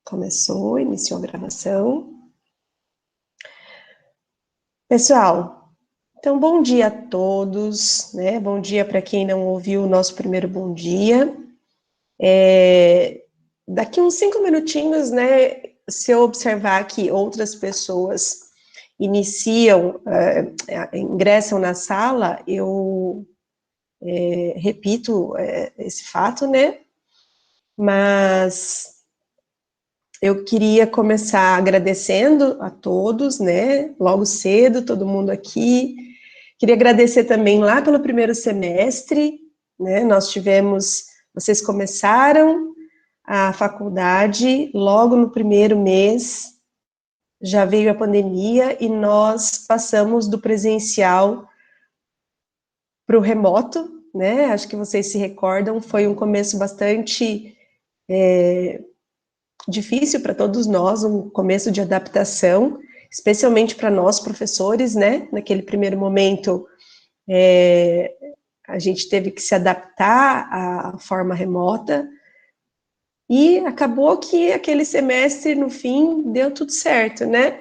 Começou, iniciou a gravação. Pessoal, então bom dia a todos, né? Bom dia para quem não ouviu o nosso primeiro bom dia. Daqui uns 5 minutinhos, né? Se eu observar que outras pessoas ingressam na sala, eu repito esse fato, né? Mas eu queria começar agradecendo a todos, né? Logo cedo, todo mundo aqui. Queria agradecer também lá pelo primeiro semestre, né? Vocês começaram a faculdade logo no primeiro mês, já veio a pandemia e nós passamos do presencial para o remoto, né? Acho que vocês se recordam, foi um começo bastante difícil para todos nós, um começo de adaptação, especialmente para nós professores, né? Naquele primeiro momento, a gente teve que se adaptar à forma remota, e acabou que aquele semestre, no fim, deu tudo certo, né?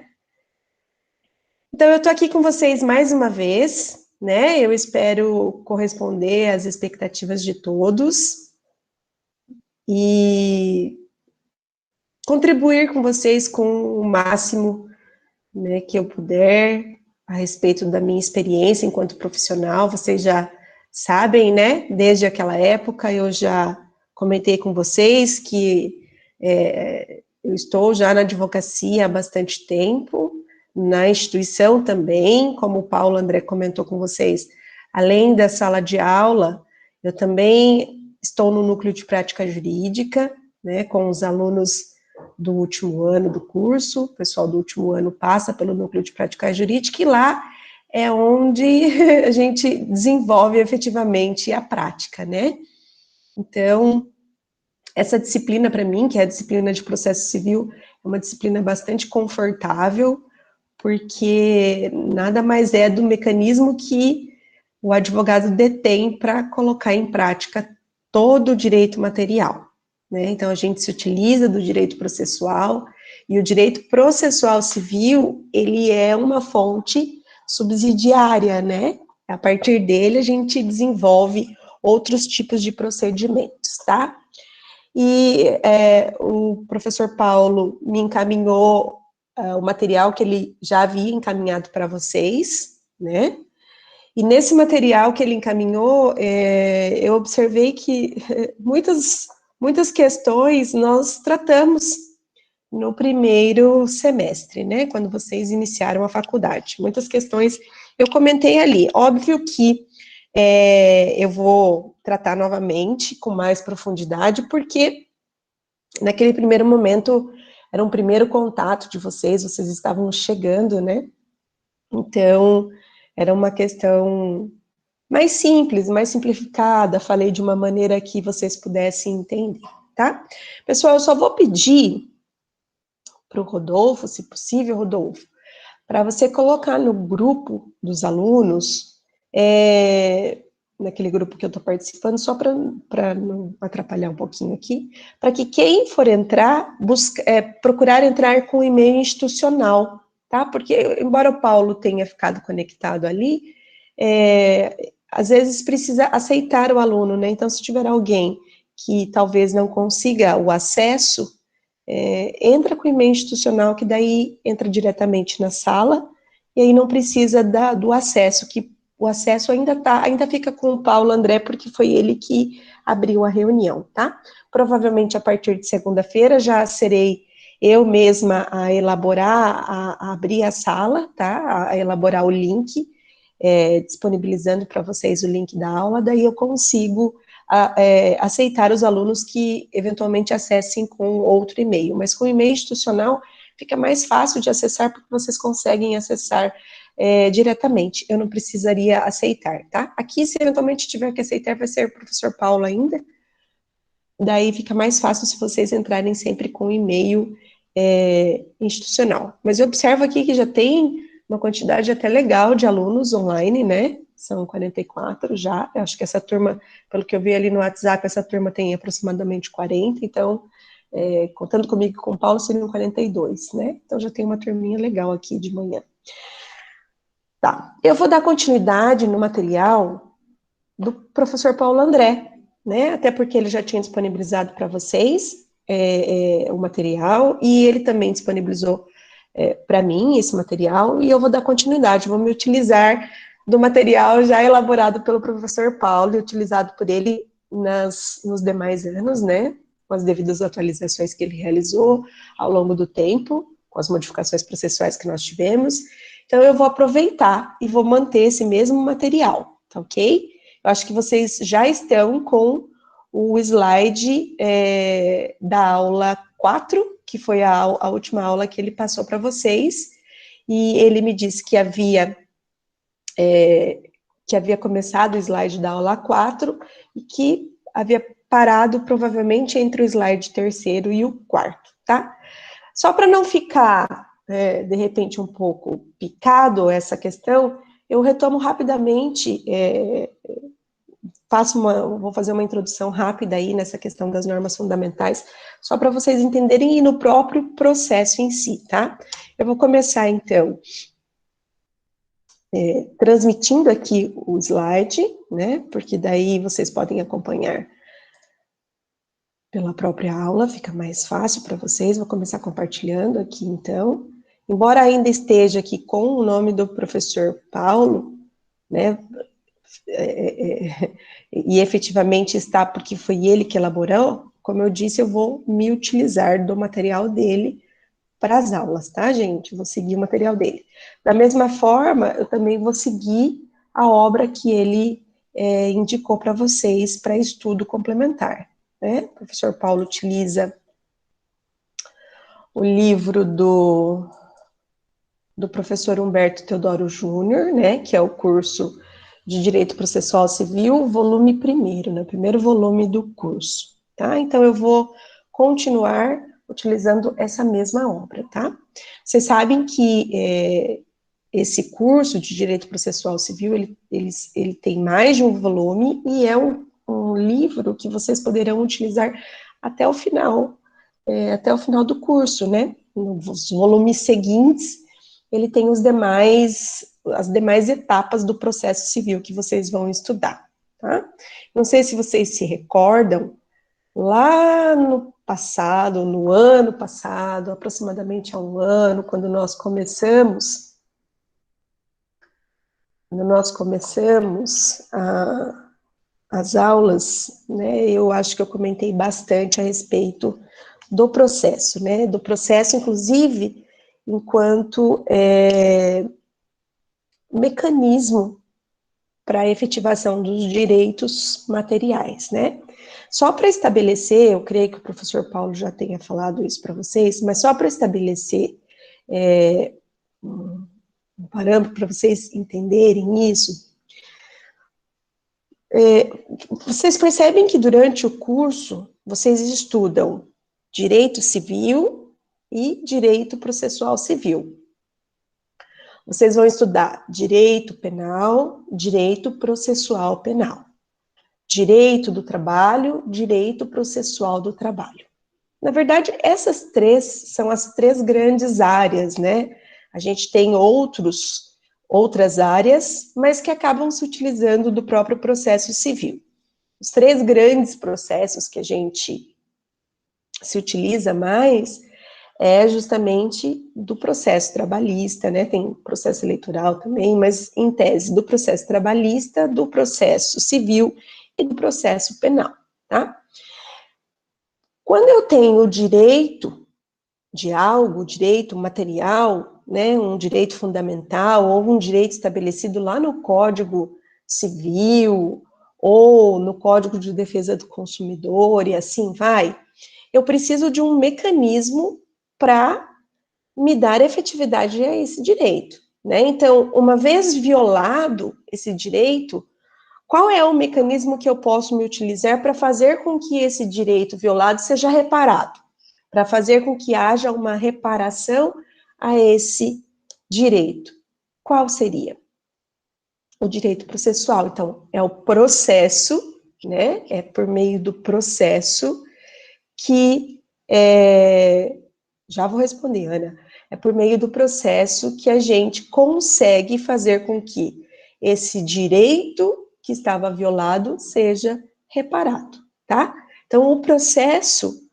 Então, eu estou aqui com vocês mais uma vez, né? Eu espero corresponder às expectativas de todos e contribuir com vocês com o máximo, né, que eu puder a respeito da minha experiência enquanto profissional. Vocês já sabem, né? Desde aquela época eu já comentei com vocês que eu estou já na advocacia há bastante tempo, na instituição também, como o Paulo André comentou com vocês, além da sala de aula, eu também estou no núcleo de prática jurídica, né, com os alunos do último ano do curso, o pessoal do último ano passa pelo núcleo de prática jurídica, e lá é onde a gente desenvolve efetivamente a prática, né? Então, essa disciplina para mim, que é a disciplina de processo civil, é uma disciplina bastante confortável, porque nada mais é do mecanismo que o advogado detém para colocar em prática todo o direito material, né? Então, a gente se utiliza do direito processual, e o direito processual civil, ele é uma fonte subsidiária, né? A partir dele, a gente desenvolve outros tipos de procedimentos, tá? E o professor Paulo me encaminhou o material que ele já havia encaminhado para vocês, né? E nesse material que ele encaminhou, eu observei que muitas questões nós tratamos no primeiro semestre, né? Quando vocês iniciaram a faculdade. Muitas questões eu comentei ali. Óbvio que eu vou tratar novamente com mais profundidade, porque naquele primeiro momento era um primeiro contato de vocês estavam chegando, né? Então, era uma questão mais simples, mais simplificada, falei de uma maneira que vocês pudessem entender, tá? Pessoal, eu só vou pedir para o Rodolfo, se possível, Rodolfo, para você colocar no grupo dos alunos, naquele grupo que eu estou participando, só para não atrapalhar um pouquinho aqui, para que quem for entrar, procurar entrar com e-mail institucional, tá? Porque, embora o Paulo tenha ficado conectado ali, às vezes precisa aceitar o aluno, né? Então, se tiver alguém que talvez não consiga o acesso, entra com e-mail institucional, que daí entra diretamente na sala, e aí não precisa do acesso, que o acesso ainda fica com o Paulo André, porque foi ele que abriu a reunião, tá? Provavelmente a partir de segunda-feira já serei eu mesma a elaborar, a abrir a sala, tá? A elaborar o link, disponibilizando para vocês o link da aula, daí eu consigo aceitar os alunos que eventualmente acessem com outro e-mail, mas com e-mail institucional fica mais fácil de acessar, porque vocês conseguem acessar diretamente, eu não precisaria aceitar, tá? Aqui, se eventualmente tiver que aceitar, vai ser o professor Paulo ainda, daí fica mais fácil se vocês entrarem sempre com e-mail institucional. Mas eu observo aqui que já tem uma quantidade até legal de alunos online, né? São 44 já, eu acho que essa turma, pelo que eu vi ali no WhatsApp, essa turma tem aproximadamente 40, então contando comigo e com o Paulo, seriam 42, né? Então já tem uma turminha legal aqui de manhã. Tá, eu vou dar continuidade no material do professor Paulo André, né? Até porque ele já tinha disponibilizado para vocês o material, e ele também disponibilizou para mim esse material, e eu vou dar continuidade, vou me utilizar do material já elaborado pelo professor Paulo e utilizado por ele nos demais anos, né? Com as devidas atualizações que ele realizou ao longo do tempo, com as modificações processuais que nós tivemos. Então, eu vou aproveitar e vou manter esse mesmo material, tá ok? Eu acho que vocês já estão com o slide da aula 4, que foi a última aula que ele passou para vocês, e ele me disse que havia começado o slide da aula 4, e que havia parado provavelmente entre o slide terceiro e o quarto, tá? Só para não ficar, de repente, um pouco picado essa questão, eu retomo rapidamente, vou fazer uma introdução rápida aí nessa questão das normas fundamentais, só para vocês entenderem e no próprio processo em si, tá? Eu vou começar, então, transmitindo aqui o slide, né, porque daí vocês podem acompanhar pela própria aula, fica mais fácil para vocês. Vou começar compartilhando aqui, então. Embora ainda esteja aqui com o nome do professor Paulo, né, e efetivamente está porque foi ele que elaborou, como eu disse, eu vou me utilizar do material dele para as aulas, tá, gente? Vou seguir o material dele. Da mesma forma, eu também vou seguir a obra que ele indicou para vocês para estudo complementar, né? O professor Paulo utiliza o livro do professor Humberto Teodoro Júnior, né, que é o curso de Direito Processual Civil, volume 1º, né, primeiro volume do curso, tá? Então, eu vou continuar utilizando essa mesma obra, tá? Vocês sabem que esse curso de Direito Processual Civil, ele tem mais de um volume, e é um livro que vocês poderão utilizar até o final do curso, né? Nos volumes seguintes, ele tem as demais etapas do processo civil que vocês vão estudar, tá? Não sei se vocês se recordam, lá no passado, no ano passado, aproximadamente há um ano, quando nós começamos as aulas, né, eu acho que eu comentei bastante a respeito do processo, né, do processo, inclusive, enquanto mecanismo para a efetivação dos direitos materiais, né. Só para estabelecer, eu creio que o professor Paulo já tenha falado isso para vocês, mas só para estabelecer um parâmetro para vocês entenderem isso, vocês percebem que durante o curso, vocês estudam direito civil e direito processual civil. Vocês vão estudar direito penal, direito processual penal, direito do trabalho, direito processual do trabalho. Na verdade, essas três são as três grandes áreas, né? A gente tem outras áreas, mas que acabam se utilizando do próprio processo civil. Os três grandes processos que a gente se utiliza mais é justamente do processo trabalhista, né? Tem processo eleitoral também, mas em tese do processo trabalhista, do processo civil e do processo penal, tá? Quando eu tenho direito de algo, direito material, né, um direito fundamental ou um direito estabelecido lá no Código Civil ou no Código de Defesa do Consumidor e assim vai, eu preciso de um mecanismo para me dar efetividade a esse direito, né? Então, uma vez violado esse direito, qual é o mecanismo que eu posso me utilizar para fazer com que esse direito violado seja reparado? Para fazer com que haja uma reparação a esse direito. Qual seria? O direito processual. Então, é o processo, né? É por meio do processo que Já vou responder, Ana. É por meio do processo que a gente consegue fazer com que esse direito que estava violado seja reparado, tá? Então, o processo,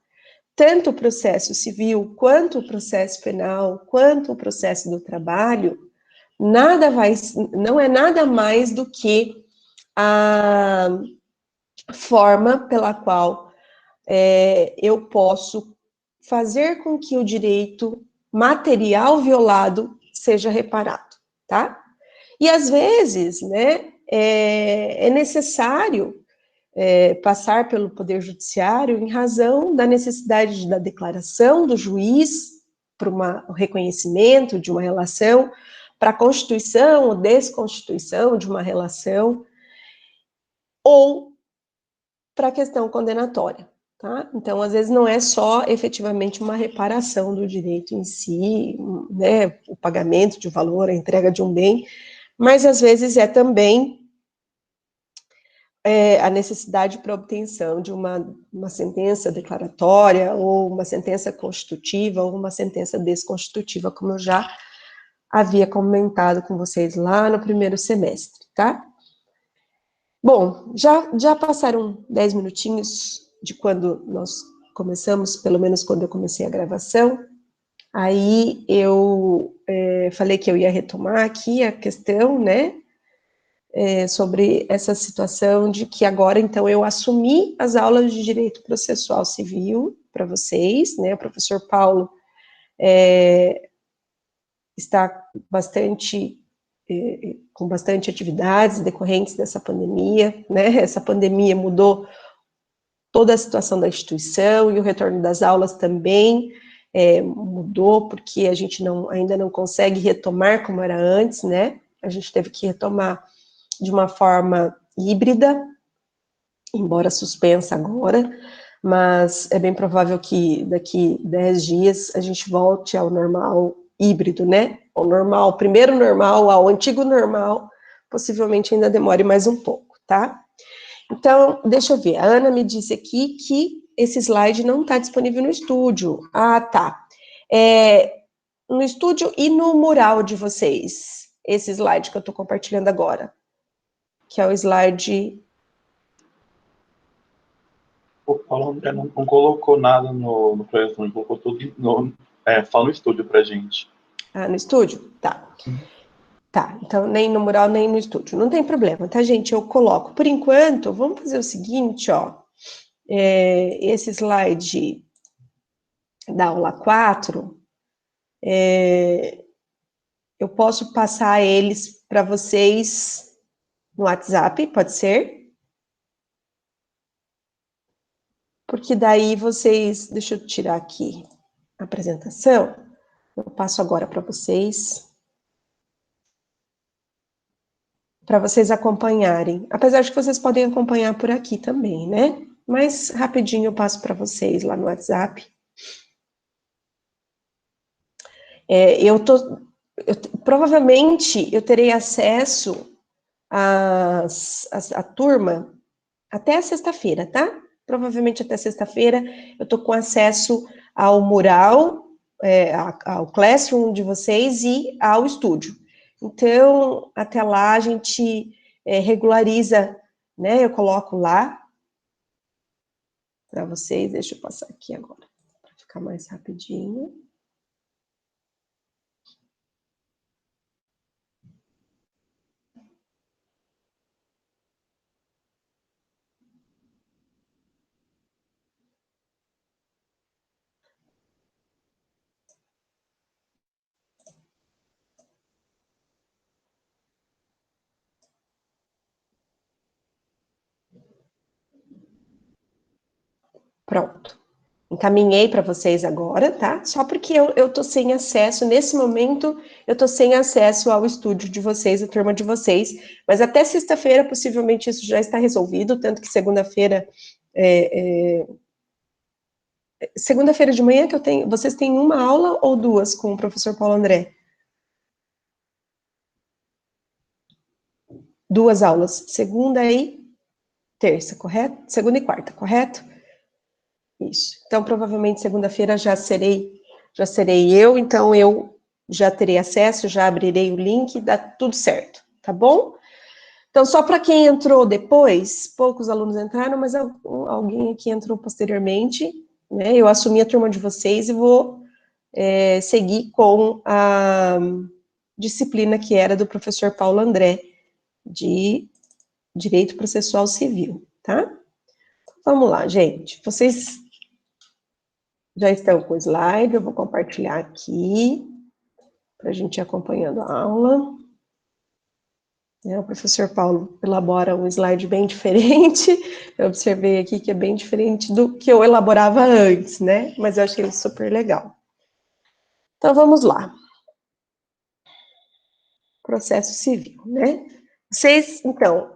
tanto o processo civil, quanto o processo penal, quanto o processo do trabalho, não é nada mais do que a forma pela qual eu posso fazer com que o direito material violado seja reparado, tá? E às vezes, né, é necessário passar pelo Poder Judiciário em razão da necessidade da declaração do juiz para um reconhecimento de uma relação, para a constituição ou desconstituição de uma relação, ou para a questão condenatória, tá? Então, às vezes, não é só efetivamente uma reparação do direito em si, né, o pagamento de valor, a entrega de um bem, mas às vezes é também a necessidade para obtenção de uma sentença declaratória, ou uma sentença constitutiva, ou uma sentença desconstitutiva, como eu já havia comentado com vocês lá no primeiro semestre, tá? Bom, já passaram 10 minutinhos de quando nós começamos, pelo menos quando eu comecei a gravação, aí eu falei que eu ia retomar aqui a questão, né, sobre essa situação de que agora, então, eu assumi as aulas de Direito Processual Civil para vocês, né, o professor Paulo está com bastante atividades decorrentes dessa pandemia, né, essa pandemia mudou toda a situação da instituição, e o retorno das aulas também mudou, porque a gente ainda não consegue retomar como era antes, né, a gente teve que retomar de uma forma híbrida, embora suspensa agora, mas é bem provável que daqui 10 dias a gente volte ao normal híbrido, né? Ao normal, primeiro normal, ao antigo normal, possivelmente ainda demore mais um pouco, tá? Então, deixa eu ver, a Ana me disse aqui que esse slide não está disponível no estúdio. Ah, tá. No estúdio e no mural de vocês, esse slide que eu estou compartilhando agora, que é o slide... O Paulo André não colocou nada no PowerPoint, colocou tudo só no estúdio pra gente. Ah, no estúdio? Tá. Tá, então nem no mural, nem no estúdio. Não tem problema, tá, gente? Eu coloco. Por enquanto, vamos fazer o seguinte, ó. Esse slide da aula 4, eu posso passar eles para vocês no WhatsApp, pode ser? Porque daí vocês... Deixa eu tirar aqui a apresentação. Eu passo agora para vocês acompanharem. Apesar de que vocês podem acompanhar por aqui também, né? Mas rapidinho eu passo para vocês lá no WhatsApp. Provavelmente eu terei acesso à turma até sexta-feira, tá? Provavelmente até sexta-feira eu tô com acesso ao mural, ao Classroom de vocês e ao estúdio. Então, até lá a gente regulariza, né? Eu coloco lá para vocês. Deixa eu passar aqui agora, para ficar mais rapidinho. Pronto. Encaminhei para vocês agora, tá? Só porque eu tô sem acesso, nesse momento, eu tô sem acesso ao estúdio de vocês, a turma de vocês, mas até sexta-feira, possivelmente, isso já está resolvido, tanto que segunda-feira, segunda-feira de manhã que vocês têm uma aula ou duas com o professor Paulo André? Duas aulas, segunda e terça, correto? Segunda e quarta, correto? Isso. Então, provavelmente, segunda-feira já serei eu, então eu já terei acesso, já abrirei o link, dá tudo certo, tá bom? Então, só para quem entrou depois, poucos alunos entraram, mas alguém aqui entrou posteriormente, né? Eu assumi a turma de vocês e vou seguir com a disciplina que era do professor Paulo André, de Direito Processual Civil, tá? Vamos lá, gente. Vocês já estão com o slide, eu vou compartilhar aqui, para a gente ir acompanhando a aula. O professor Paulo elabora um slide bem diferente, eu observei aqui que é bem diferente do que eu elaborava antes, né? Mas eu achei ele super legal. Então, vamos lá. Processo civil, né? Vocês, então,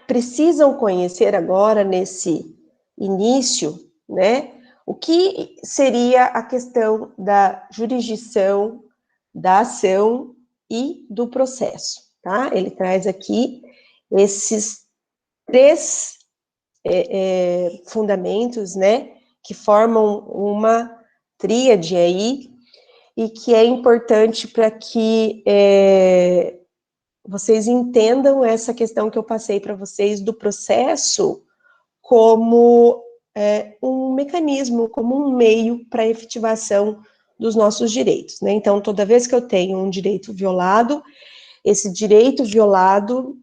precisam conhecer agora, nesse início, né, o que seria a questão da jurisdição, da ação e do processo, tá? Ele traz aqui esses três fundamentos, né, que formam uma tríade aí, e que é importante para que vocês entendam essa questão que eu passei para vocês do processo como um mecanismo, como um meio para a efetivação dos nossos direitos, né? Então, toda vez que eu tenho um direito violado, esse direito violado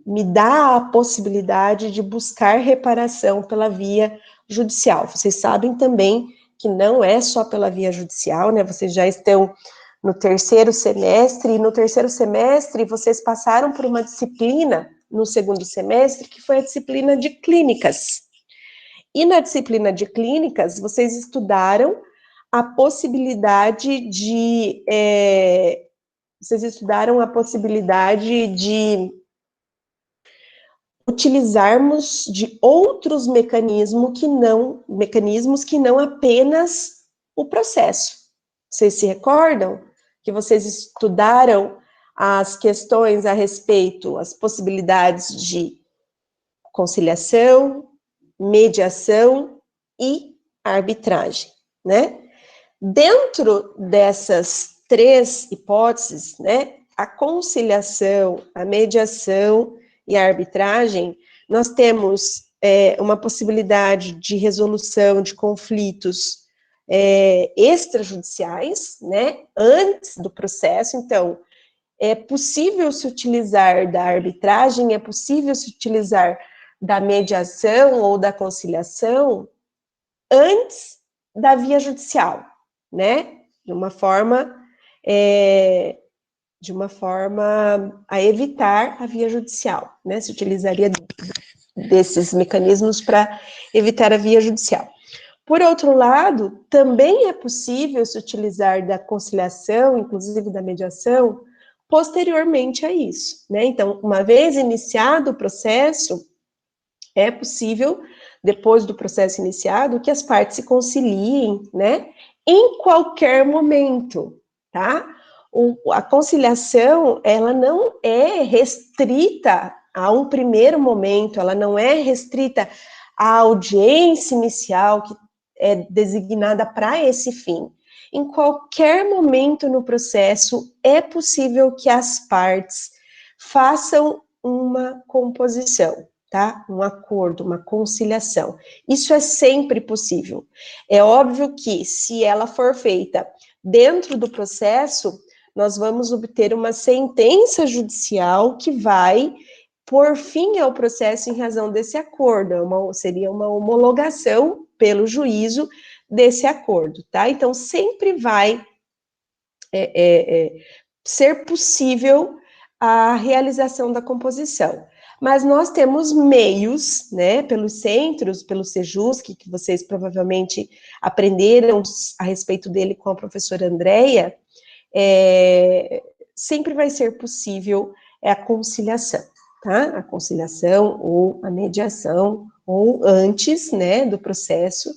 me dá a possibilidade de buscar reparação pela via judicial. Vocês sabem também que não é só pela via judicial, né? Vocês já estão no terceiro semestre, e no terceiro semestre vocês passaram por uma disciplina, no segundo semestre, que foi a disciplina de clínicas. E na disciplina de clínicas, vocês estudaram a possibilidade de... vocês estudaram a possibilidade de utilizarmos de outros mecanismos que não apenas o processo. Vocês se recordam que vocês estudaram as questões a respeito, as possibilidades de conciliação, mediação e arbitragem, né? Dentro dessas três hipóteses, né, a conciliação, a mediação e a arbitragem, nós temos uma possibilidade de resolução de conflitos extrajudiciais, né, antes do processo. Então, é possível se utilizar da arbitragem, é possível se utilizar da mediação ou da conciliação antes da via judicial, né, de uma forma a evitar a via judicial, né? Se utilizaria desses mecanismos para evitar a via judicial. Por outro lado, também é possível se utilizar da conciliação, inclusive da mediação, posteriormente a isso, né? Então, uma vez iniciado o processo, é possível, depois do processo iniciado, que as partes se conciliem, né? Em qualquer momento, tá? A conciliação, ela não é restrita a um primeiro momento, ela não é restrita à audiência inicial, que é designada para esse fim. Em qualquer momento no processo, é possível que as partes façam uma composição, tá? Um acordo, uma conciliação. Isso é sempre possível. É óbvio que, se ela for feita dentro do processo, nós vamos obter uma sentença judicial que vai por fim ao processo em razão desse acordo, seria uma homologação pelo juízo desse acordo, tá? Então, sempre vai ser possível a realização da composição. Mas nós temos meios, né, pelos centros, pelo Sejusc, que vocês provavelmente aprenderam a respeito dele com a professora Andréia, sempre vai ser possível a conciliação, tá? A conciliação ou a mediação, ou antes, né, do processo,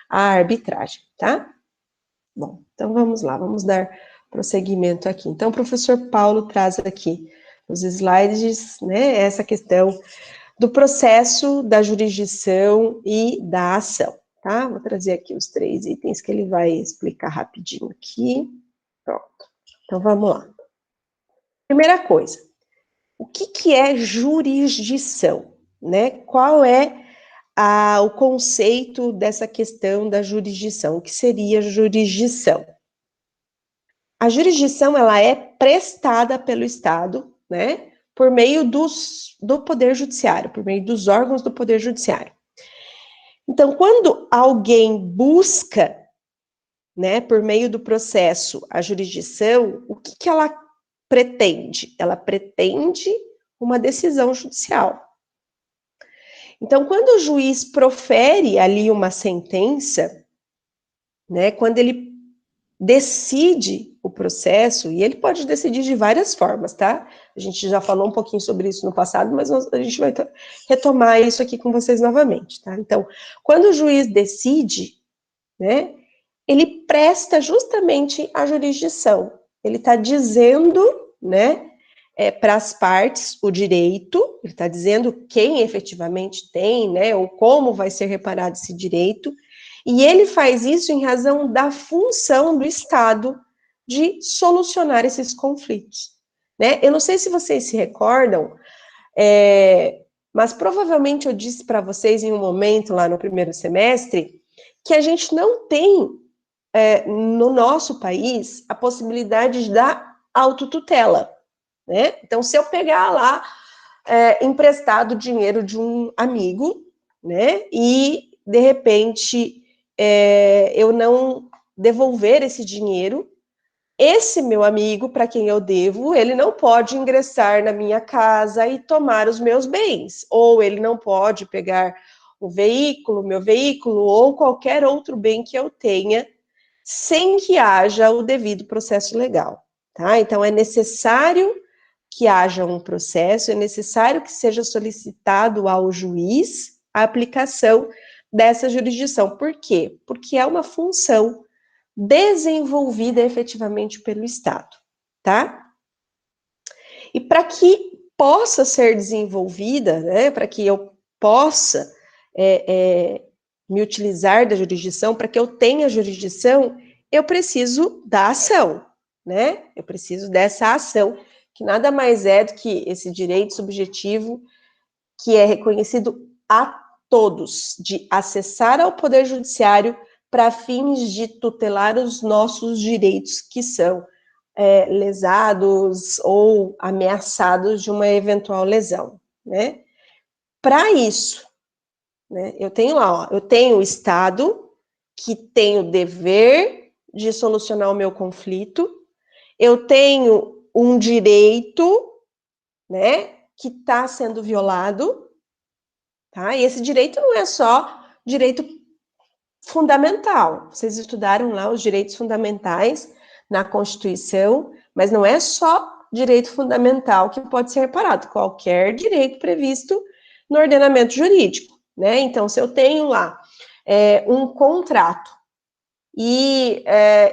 a arbitragem, tá? Bom, então vamos lá, vamos dar prosseguimento aqui. Então, o professor Paulo traz aqui os slides, né, essa questão do processo, da jurisdição e da ação, tá? Vou trazer aqui os 3 itens que ele vai explicar rapidinho aqui. Pronto. Então, vamos lá. Primeira coisa, o que é jurisdição, né? Qual é o conceito dessa questão da jurisdição? O que seria jurisdição? A jurisdição, ela é prestada pelo Estado, né? Por meio do Poder Judiciário, por meio dos órgãos do Poder Judiciário. Então, quando alguém busca, né, por meio do processo, a jurisdição, o que ela pretende? Ela pretende uma decisão judicial. Então, quando o juiz profere ali uma sentença, né, quando ele decide o processo, e ele pode decidir de várias formas, tá? A gente já falou um pouquinho sobre isso no passado, mas a gente vai retomar isso aqui com vocês novamente, tá? Então, quando o juiz decide, né, ele presta justamente a jurisdição. Ele está dizendo, né, para as partes o direito, ele está dizendo quem efetivamente tem, né, ou como vai ser reparado esse direito, e ele faz isso em razão da função do Estado de solucionar esses conflitos, né? Eu não sei se vocês se recordam, mas provavelmente eu disse para vocês em um momento lá no primeiro semestre que a gente não tem no nosso país a possibilidade da autotutela, né? Então, se eu pegar lá emprestado dinheiro de um amigo, né, e de repente eu não devolver esse dinheiro, esse meu amigo, para quem eu devo, ele não pode ingressar na minha casa e tomar os meus bens, ou ele não pode pegar o veículo, meu veículo, ou qualquer outro bem que eu tenha, sem que haja o devido processo legal, tá? Então, é necessário que haja um processo, é necessário que seja solicitado ao juiz a aplicação dessa jurisdição. Por quê? Porque é uma função desenvolvida efetivamente pelo Estado, tá? E para que possa ser desenvolvida, né, para que eu possa me utilizar da jurisdição, para que eu tenha jurisdição, eu preciso da ação, né? Eu preciso dessa ação, que nada mais é do que esse direito subjetivo que é reconhecido a todos, de acessar ao Poder Judiciário para fins de tutelar os nossos direitos que são lesados ou ameaçados de uma eventual lesão, né? Para isso, né, eu tenho lá, ó, eu tenho o Estado que tem o dever de solucionar o meu conflito, eu tenho um direito, né, que está sendo violado, tá? E esse direito não é só direito fundamental. Vocês estudaram lá os direitos fundamentais na Constituição, mas não é só direito fundamental que pode ser reparado, qualquer direito previsto no ordenamento jurídico, né? Então, se eu tenho lá um contrato e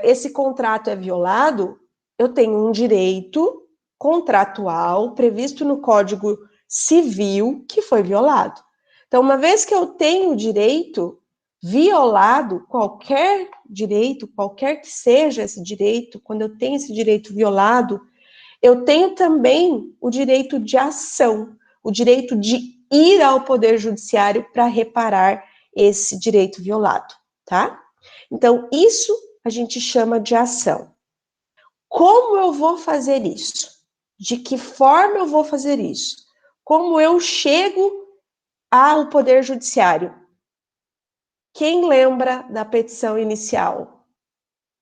esse contrato é violado, eu tenho um direito contratual previsto no Código Civil que foi violado. Então, uma vez que eu tenho o direito violado, qualquer direito, qualquer que seja esse direito, quando eu tenho esse direito violado, eu tenho também o direito de ação, o direito de ir ao Poder Judiciário para reparar esse direito violado, tá? Então, isso a gente chama de ação. Como eu vou fazer isso? De que forma eu vou fazer isso? Como eu chego ao Poder Judiciário? Quem lembra da petição inicial?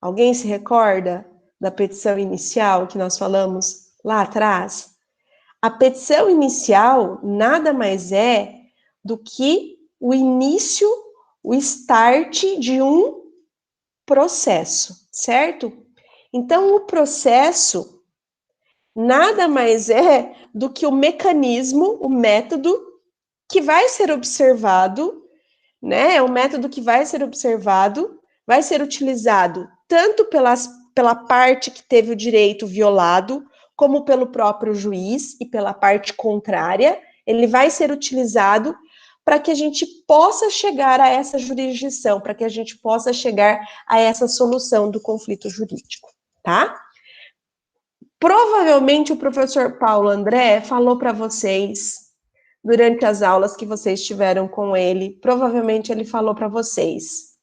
Alguém se recorda da petição inicial que nós falamos lá atrás? A petição inicial nada mais é do que o início, o start de um processo, certo? Então, o processo nada mais é do que o mecanismo, o método que vai ser observado, né? É um método que vai ser observado, vai ser utilizado tanto pela parte que teve o direito violado, como pelo próprio juiz e pela parte contrária. ele vai ser utilizado para que a gente possa chegar a essa jurisdição, para que a gente possa chegar a essa solução do conflito jurídico, tá? Provavelmente o professor Paulo André falou para vocês, durante as aulas que vocês tiveram com ele, provavelmente ele falou para vocês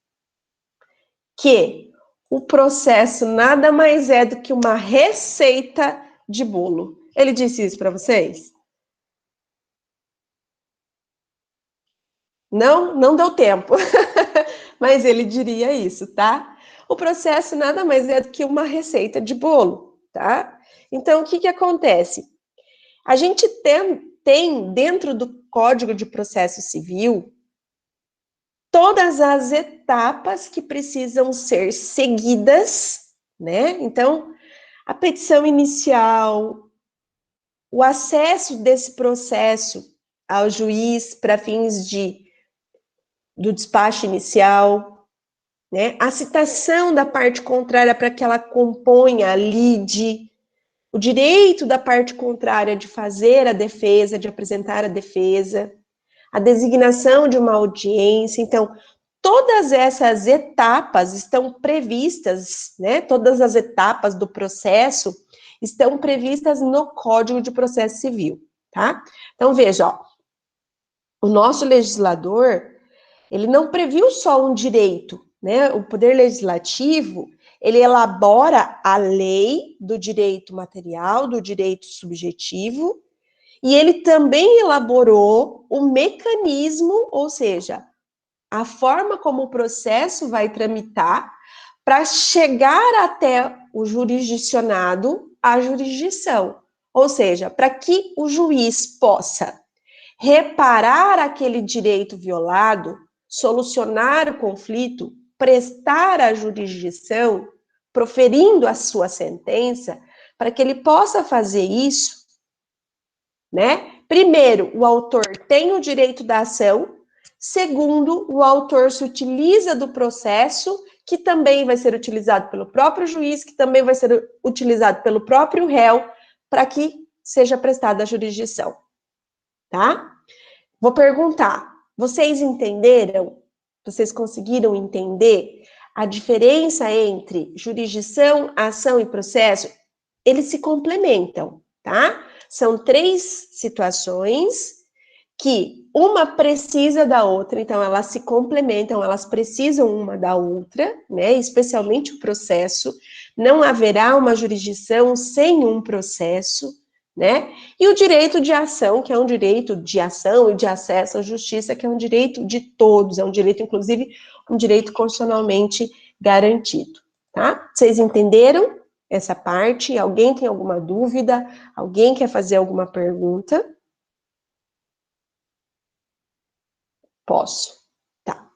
que o processo nada mais é do que uma receita de bolo. Ele disse isso para vocês? Não, não deu tempo. Mas ele diria isso, tá? O processo nada mais é do que uma receita de bolo, tá? Então, o que que acontece? A gente tem dentro do Código de Processo Civil todas as etapas que precisam ser seguidas, né? Então, a petição inicial, o acesso desse processo ao juiz para fins do despacho inicial, né? A citação da parte contrária para que ela componha a lide, o direito da parte contrária de fazer a defesa, de apresentar a defesa, a designação de uma audiência. Então, todas essas etapas estão previstas, né? Todas as etapas do processo estão previstas no Código de Processo Civil, tá? Então, veja, ó, o nosso legislador, ele não previu só um direito, né? O Poder Legislativo, ele elabora a lei do direito material, do direito subjetivo, e ele também elaborou o mecanismo, ou seja, a forma como o processo vai tramitar para chegar até o jurisdicionado, a jurisdição. Ou seja, para que o juiz possa reparar aquele direito violado, solucionar o conflito, prestar a jurisdição, proferindo a sua sentença, para que ele possa fazer isso, né? Primeiro, o autor tem o direito da ação. Segundo, o autor se utiliza do processo, que também vai ser utilizado pelo próprio juiz, que também vai ser utilizado pelo próprio réu, para que seja prestada a jurisdição, tá? Vou perguntar, vocês entenderam? Vocês conseguiram entender a diferença entre jurisdição, ação e processo? Eles se complementam, tá? São 3 situações que uma precisa da outra, então elas se complementam, elas precisam uma da outra, né? Especialmente o processo. Não haverá uma jurisdição sem um processo, né? E o direito de ação, que é um direito de ação e de acesso à justiça, que é um direito de todos, é um direito, inclusive, um direito constitucionalmente garantido, tá? Vocês entenderam essa parte? Alguém tem alguma dúvida? Alguém quer fazer alguma pergunta? Posso. Tá.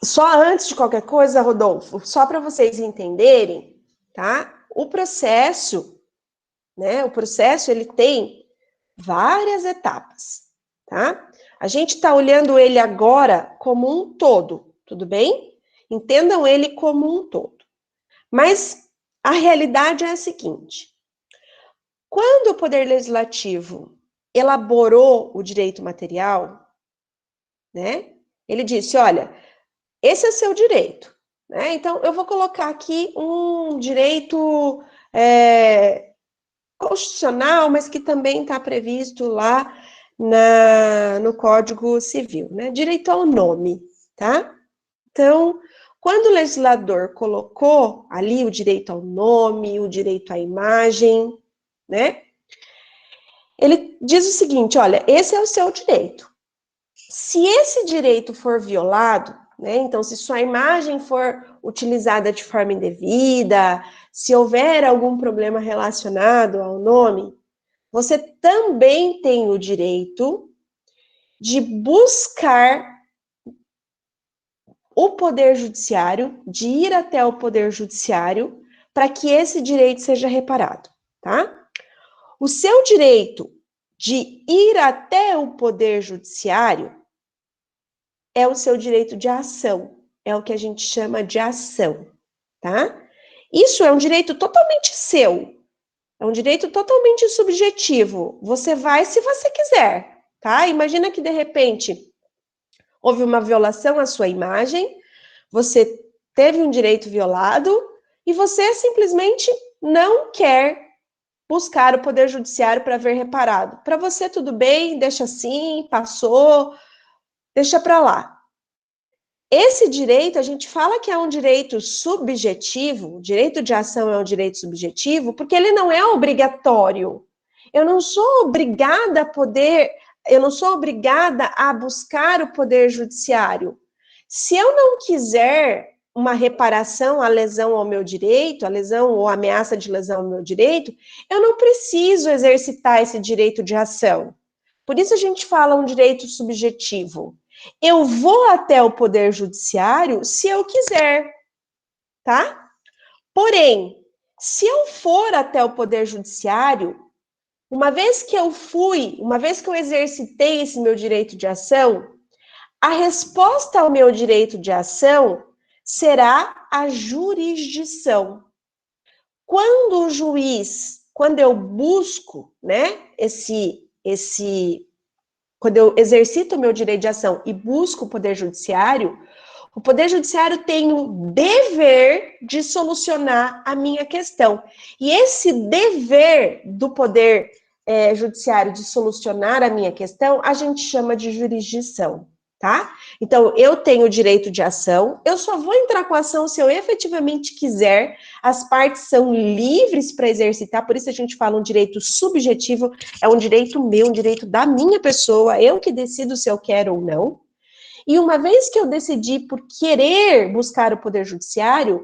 Só antes de qualquer coisa, Rodolfo, só para vocês entenderem, tá? O processo, né? O processo, ele tem várias etapas, tá? A gente está olhando ele agora como um todo, tudo bem? Entendam ele como um todo. Mas a realidade é a seguinte: quando o Poder Legislativo elaborou o direito material, né? Ele disse, olha, esse é seu direito, né? Então, eu vou colocar aqui um direito constitucional, mas que também está previsto lá no Código Civil, né? Direito ao nome, tá? Então, quando o legislador colocou ali o direito ao nome, o direito à imagem, né? Ele diz o seguinte, olha, esse é o seu direito. Se esse direito for violado, né, então se sua imagem for utilizada de forma indevida, se houver algum problema relacionado ao nome, você também tem o direito de buscar o Poder Judiciário, de ir até o Poder Judiciário, para que esse direito seja reparado, tá? O seu direito de ir até o Poder Judiciário é o seu direito de ação, é o que a gente chama de ação, tá? Isso é um direito totalmente seu, É um direito totalmente subjetivo. Você vai se você quiser, tá? Imagina que, de repente, houve uma violação à sua imagem, você teve um direito violado e você simplesmente não quer buscar o Poder Judiciário para ver reparado. Para você, tudo bem, deixa assim, passou, deixa para lá. Esse direito, a gente fala que é um direito subjetivo, o direito de ação é um direito subjetivo, porque ele não é obrigatório. Eu não sou obrigada a poder, eu não sou obrigada a buscar o Poder Judiciário. Se eu não quiser uma reparação à lesão ao meu direito, a lesão ou ameaça de lesão ao meu direito, eu não preciso exercitar esse direito de ação. Por isso a gente fala um direito subjetivo. Eu vou até o Poder Judiciário se eu quiser, tá? Porém, se eu for até o Poder Judiciário, uma vez que eu fui, uma vez que eu exercitei esse meu direito de ação, a resposta ao meu direito de ação será a jurisdição. Quando o juiz, quando eu busco, né, quando eu exercito o meu direito de ação e busco o Poder Judiciário tem o dever de solucionar a minha questão. E esse dever do Poder Judiciário de solucionar a minha questão, a gente chama de jurisdição, tá? Então, eu tenho o direito de ação, eu só vou entrar com a ação se eu efetivamente quiser, as partes são livres para exercitar, por isso a gente fala um direito subjetivo, é um direito meu, um direito da minha pessoa, eu que decido se eu quero ou não. E uma vez que eu decidi por querer buscar o Poder Judiciário,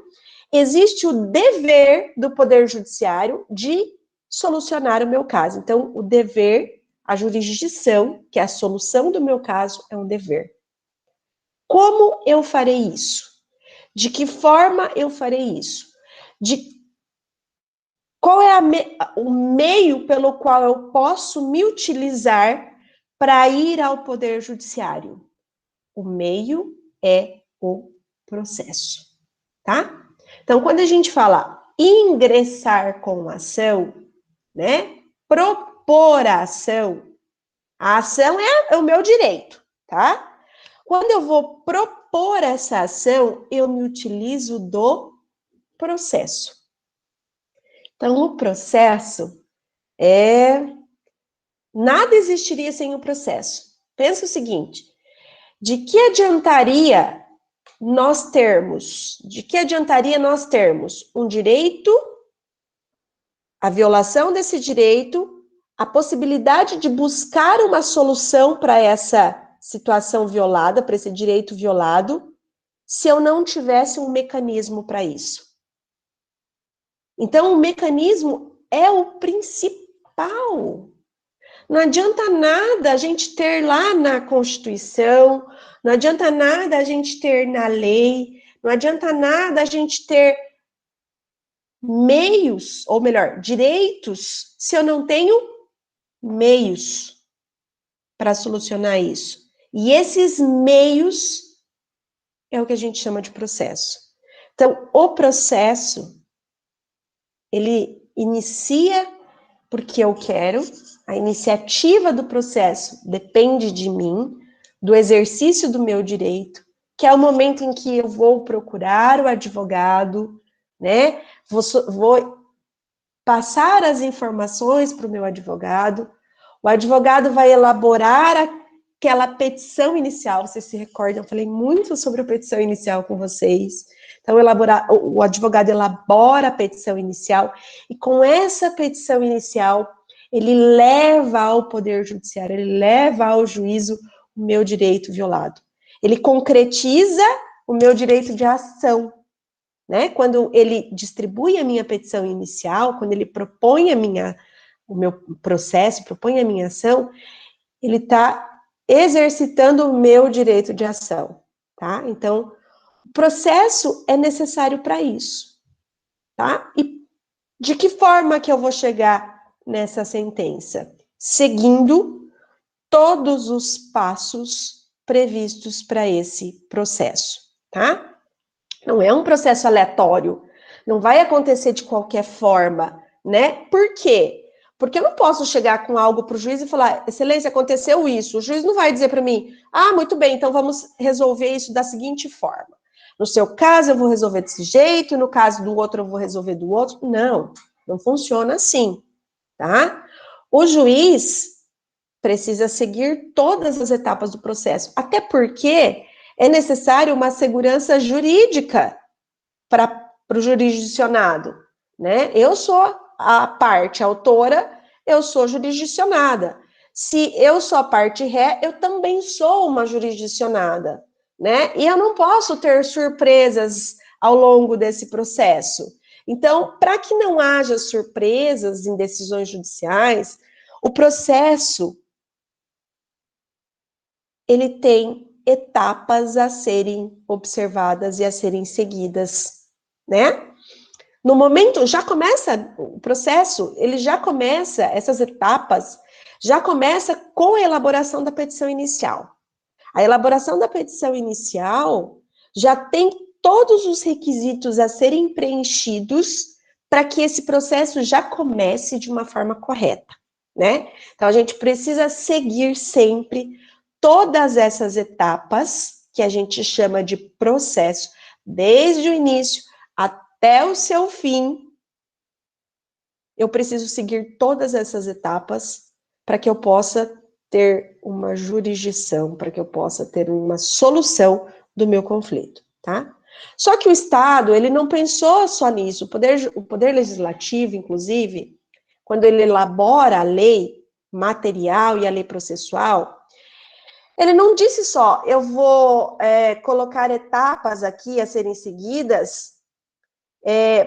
existe o dever do Poder Judiciário de solucionar o meu caso. Então, o dever, a jurisdição, que é a solução do meu caso, é um dever. Como eu farei isso? De que forma eu farei isso? Qual é o meio pelo qual eu posso me utilizar para ir ao Poder Judiciário? O meio é o processo, tá? Então, quando a gente fala ingressar com ação, né? Propor a ação é o meu direito, tá? Quando eu vou propor essa ação, eu me utilizo do processo. Então, o processo nada existiria sem o processo. Pensa o seguinte: de que adiantaria nós termos um direito, a violação desse direito, a possibilidade de buscar uma solução para essa situação violada, para esse direito violado, se eu não tivesse um mecanismo para isso? Então, o mecanismo é o principal. Não adianta nada a gente ter lá na Constituição, não adianta nada a gente ter na lei, não adianta nada a gente ter meios, ou melhor, direitos, se eu não tenho meios para solucionar isso. E esses meios é o que a gente chama de processo. Então, o processo, ele inicia porque eu quero, a iniciativa do processo depende de mim, do exercício do meu direito, que é o momento em que eu vou procurar o advogado, né? Vou passar as informações para o meu advogado, o advogado vai elaborar aquela petição inicial, vocês se recordam, eu falei muito sobre a petição inicial com vocês. Então, o advogado elabora a petição inicial, e com essa petição inicial, ele leva ao Poder Judiciário, ele leva ao juízo o meu direito violado. Ele concretiza o meu direito de ação, né? Quando ele distribui a minha petição inicial, quando ele propõe o meu processo, propõe a minha ação, ele está exercitando o meu direito de ação, tá? Então, o processo é necessário para isso, tá? E de que forma que eu vou chegar nessa sentença? Seguindo todos os passos previstos para esse processo, tá? Não é um processo aleatório, não vai acontecer de qualquer forma, né? Por quê? Porque eu não posso chegar com algo para o juiz e falar, excelência, aconteceu isso. O juiz não vai dizer para mim, ah, muito bem, então vamos resolver isso da seguinte forma. No seu caso, eu vou resolver desse jeito, e no caso do outro, eu vou resolver do outro. Não, não funciona assim, tá? O juiz precisa seguir todas as etapas do processo, até porque é necessário uma segurança jurídica para o jurisdicionado, né? Eu sou a parte autora, eu sou jurisdicionada. Se eu sou a parte ré, eu também sou uma jurisdicionada, né? E eu não posso ter surpresas ao longo desse processo. Então, para que não haja surpresas em decisões judiciais, o processo ele tem etapas a serem observadas e a serem seguidas, né? No momento, já começa o processo, ele já começa, essas etapas, já começa com a elaboração da petição inicial. A elaboração da petição inicial já tem todos os requisitos a serem preenchidos para que esse processo já comece de uma forma correta, né? Então, a gente precisa seguir sempre todas essas etapas, que a gente chama de processo, desde o início até o seu fim. Eu preciso seguir todas essas etapas para que eu possa ter uma jurisdição, para que eu possa ter uma solução do meu conflito, tá? Só que o Estado, ele não pensou só nisso. O poder legislativo, inclusive, quando ele elabora a lei material e a lei processual, ele não disse só, eu vou colocar etapas aqui a serem seguidas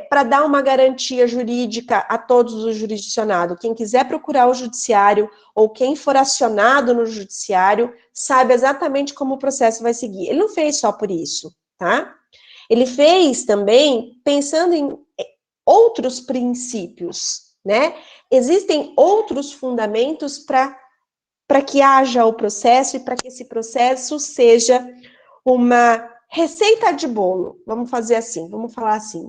para dar uma garantia jurídica a todos os jurisdicionados. Quem quiser procurar o judiciário ou quem for acionado no judiciário, sabe exatamente como o processo vai seguir. Ele não fez só por isso, tá? Ele fez também pensando em outros princípios, né? Existem outros fundamentos para que haja o processo e para que esse processo seja uma receita de bolo, vamos fazer assim, vamos falar assim,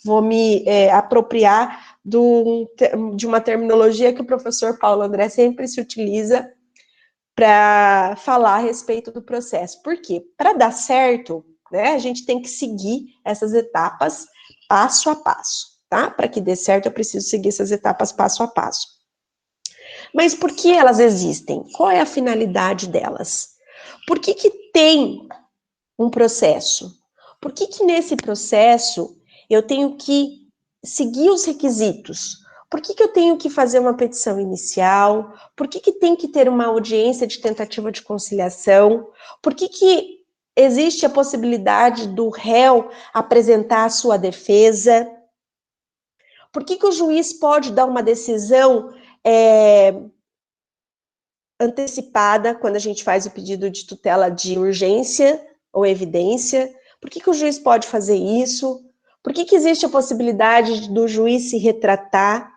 vou me apropriar de uma terminologia que o professor Paulo André sempre se utiliza para falar a respeito do processo. Por quê? Para dar certo, né, a gente tem que seguir essas etapas passo a passo, tá? Para que dê certo, eu preciso seguir essas etapas passo a passo. Mas por que elas existem? Qual é a finalidade delas? Por que tem um processo? Por que nesse processo eu tenho que seguir os requisitos? Por que eu tenho que fazer uma petição inicial? Por que tem que ter uma audiência de tentativa de conciliação? Por que existe a possibilidade do réu apresentar a sua defesa? Por que o juiz pode dar uma decisão antecipada quando a gente faz o pedido de tutela de urgência ou evidência? Por que o juiz pode fazer isso? Por que existe a possibilidade do juiz se retratar?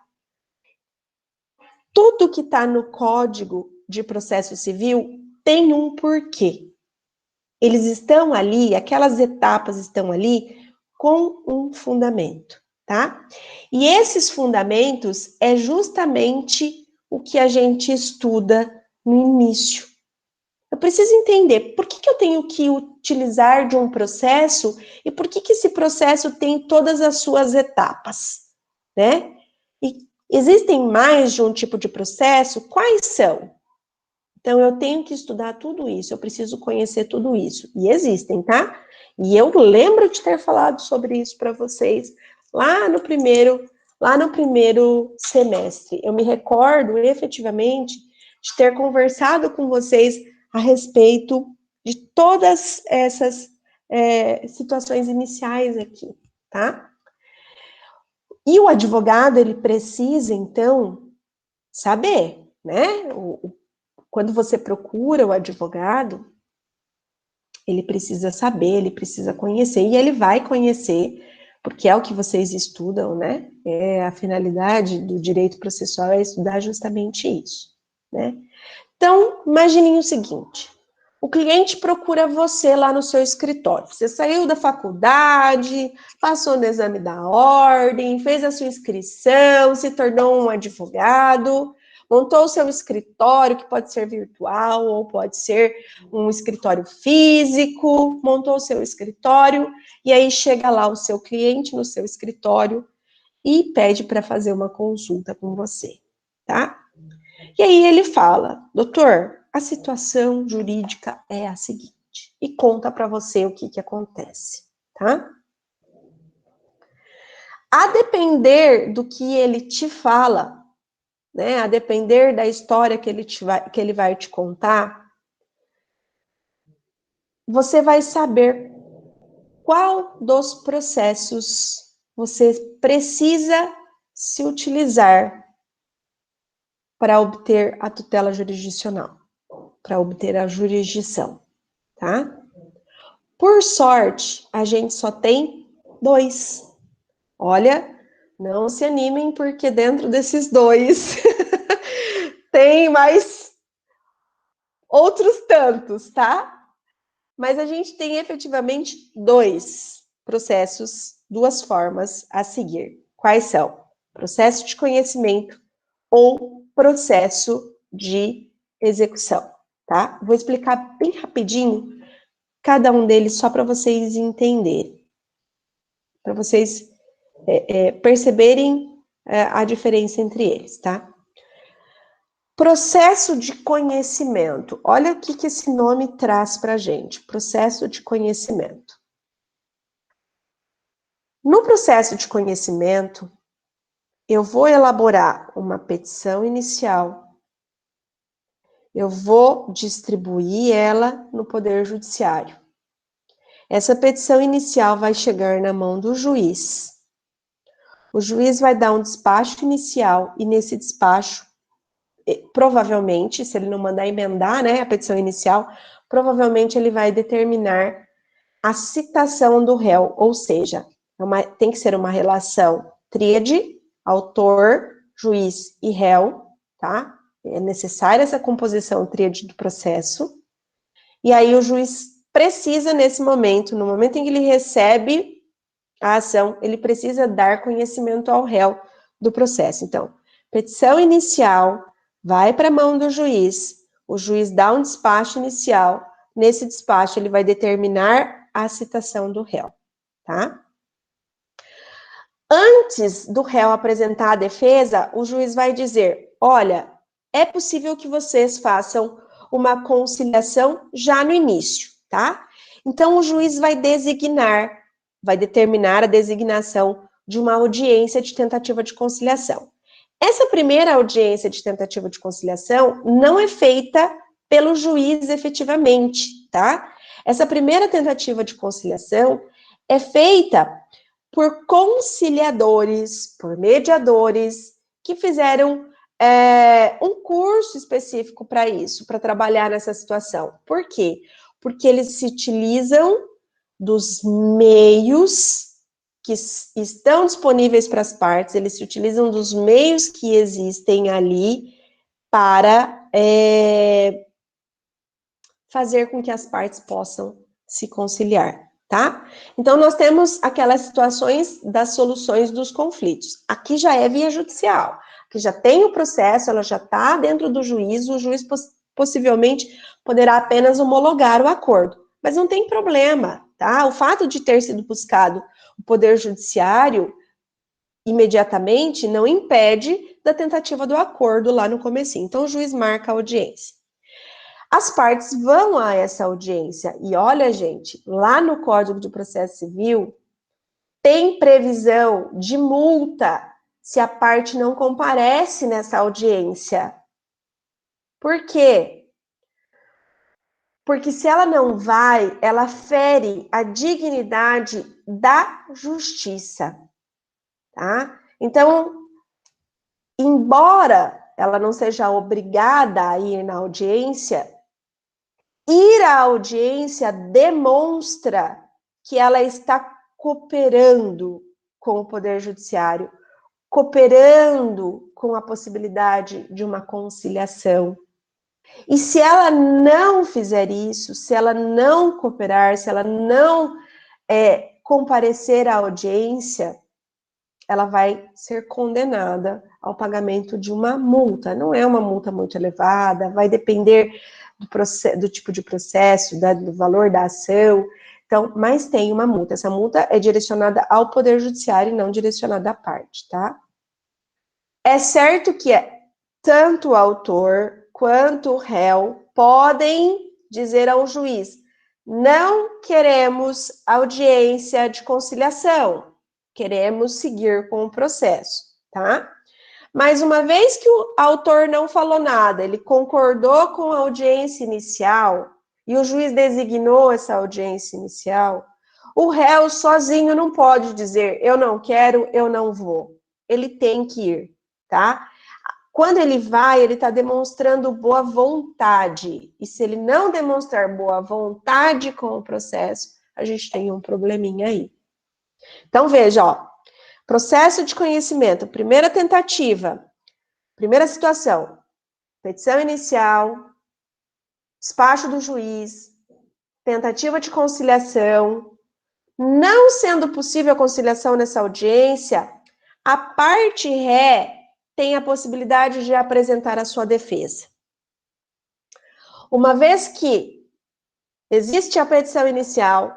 Tudo que está no Código de Processo Civil tem um porquê. Eles estão ali, aquelas etapas estão ali com um fundamento, tá? E esses fundamentos é justamente o que a gente estuda no início. Eu preciso entender por que eu tenho que utilizar de um processo e por que esse processo tem todas as suas etapas, né? E existem mais de um tipo de processo? Quais são? Então, eu tenho que estudar tudo isso, eu preciso conhecer tudo isso. E existem, tá? E eu lembro de ter falado sobre isso para vocês lá no primeiro semestre. Eu me recordo, efetivamente, de ter conversado com vocês a respeito de todas essas situações iniciais aqui, tá? E o advogado, ele precisa, então, saber, né? Quando você procura o advogado, ele precisa saber, ele precisa conhecer, e ele vai conhecer, porque é o que vocês estudam, né? A finalidade do direito processual é estudar justamente isso, né? Então, imaginem o seguinte, o cliente procura você lá no seu escritório. Você saiu da faculdade, passou no exame da ordem, fez a sua inscrição, se tornou um advogado, montou o seu escritório, que pode ser virtual ou pode ser um escritório físico, montou o seu escritório, e aí chega lá o seu cliente no seu escritório e pede para fazer uma consulta com você, tá? E aí ele fala, doutor, a situação jurídica é a seguinte, e conta para você o que acontece, tá? A depender do que ele te fala, né, a depender da história que ele vai te contar, você vai saber qual dos processos você precisa se utilizar para obter a tutela jurisdicional, para obter a jurisdição, tá? Por sorte, a gente só tem 2. Olha, não se animem, porque dentro desses 2 tem mais outros tantos, tá? Mas a gente tem efetivamente 2 processos, 2 formas a seguir. Quais são? Processo de conhecimento ou processo de execução, tá? Vou explicar bem rapidinho cada um deles só para vocês entenderem, para vocês perceberem a diferença entre eles, tá? Processo de conhecimento. Olha o que esse nome traz para a gente. Processo de conhecimento. No processo de conhecimento, eu vou elaborar uma petição inicial, eu vou distribuir ela no Poder Judiciário. Essa petição inicial vai chegar na mão do juiz. O juiz vai dar um despacho inicial e nesse despacho, provavelmente, se ele não mandar emendar, né, a petição inicial, provavelmente ele vai determinar a citação do réu, ou seja, tem que ser uma relação tríade, autor, juiz e réu, tá? É necessária essa composição tríade do processo. E aí o juiz precisa, nesse momento, no momento em que ele recebe a ação, ele precisa dar conhecimento ao réu do processo. Então, petição inicial vai para a mão do juiz, o juiz dá um despacho inicial, nesse despacho ele vai determinar a citação do réu, tá? Antes do réu apresentar a defesa, o juiz vai dizer, olha, é possível que vocês façam uma conciliação já no início, tá? Então, o juiz vai determinar a designação de uma audiência de tentativa de conciliação. Essa primeira audiência de tentativa de conciliação não é feita pelo juiz efetivamente, tá? Essa primeira tentativa de conciliação é feita por conciliadores, por mediadores, que fizeram um curso específico para isso, para trabalhar nessa situação. Por quê? Porque eles se utilizam dos meios que estão disponíveis para as partes, eles se utilizam dos meios que existem ali para fazer com que as partes possam se conciliar, tá? Então, nós temos aquelas situações das soluções dos conflitos. Aqui já é via judicial, aqui já tem o processo, ela já está dentro do juiz, o juiz possivelmente poderá apenas homologar o acordo, mas não tem problema, tá? O fato de ter sido buscado o Poder Judiciário imediatamente não impede da tentativa do acordo lá no comecinho. Então, o juiz marca a audiência. As partes vão a essa audiência e olha, gente, lá no Código de Processo Civil tem previsão de multa se a parte não comparece nessa audiência. Por quê? Porque se ela não vai, ela fere a dignidade da justiça, tá? Então, embora ela não seja obrigada a ir na audiência, ir à audiência demonstra que ela está cooperando com o Poder Judiciário, cooperando com a possibilidade de uma conciliação. E se ela não fizer isso, se ela não cooperar, se ela não comparecer à audiência, ela vai ser condenada ao pagamento de uma multa. Não é uma multa muito elevada, vai depender do tipo de processo, do valor da ação. Então, mas tem uma multa. Essa multa é direcionada ao Poder Judiciário e não direcionada à parte, tá? É certo que tanto o autor quanto o réu podem dizer ao juiz: não queremos audiência de conciliação, queremos seguir com o processo, tá? Mas uma vez que o autor não falou nada, ele concordou com a audiência inicial e o juiz designou essa audiência inicial, o réu sozinho não pode dizer eu não quero, eu não vou. Ele tem que ir, tá? Quando ele vai, ele está demonstrando boa vontade. E se ele não demonstrar boa vontade com o processo, a gente tem um probleminha aí. Então, veja, ó, processo de conhecimento, primeira tentativa, primeira situação, petição inicial, despacho do juiz, tentativa de conciliação. Não sendo possível a conciliação nessa audiência, a parte ré tem a possibilidade de apresentar a sua defesa. Uma vez que existe a petição inicial,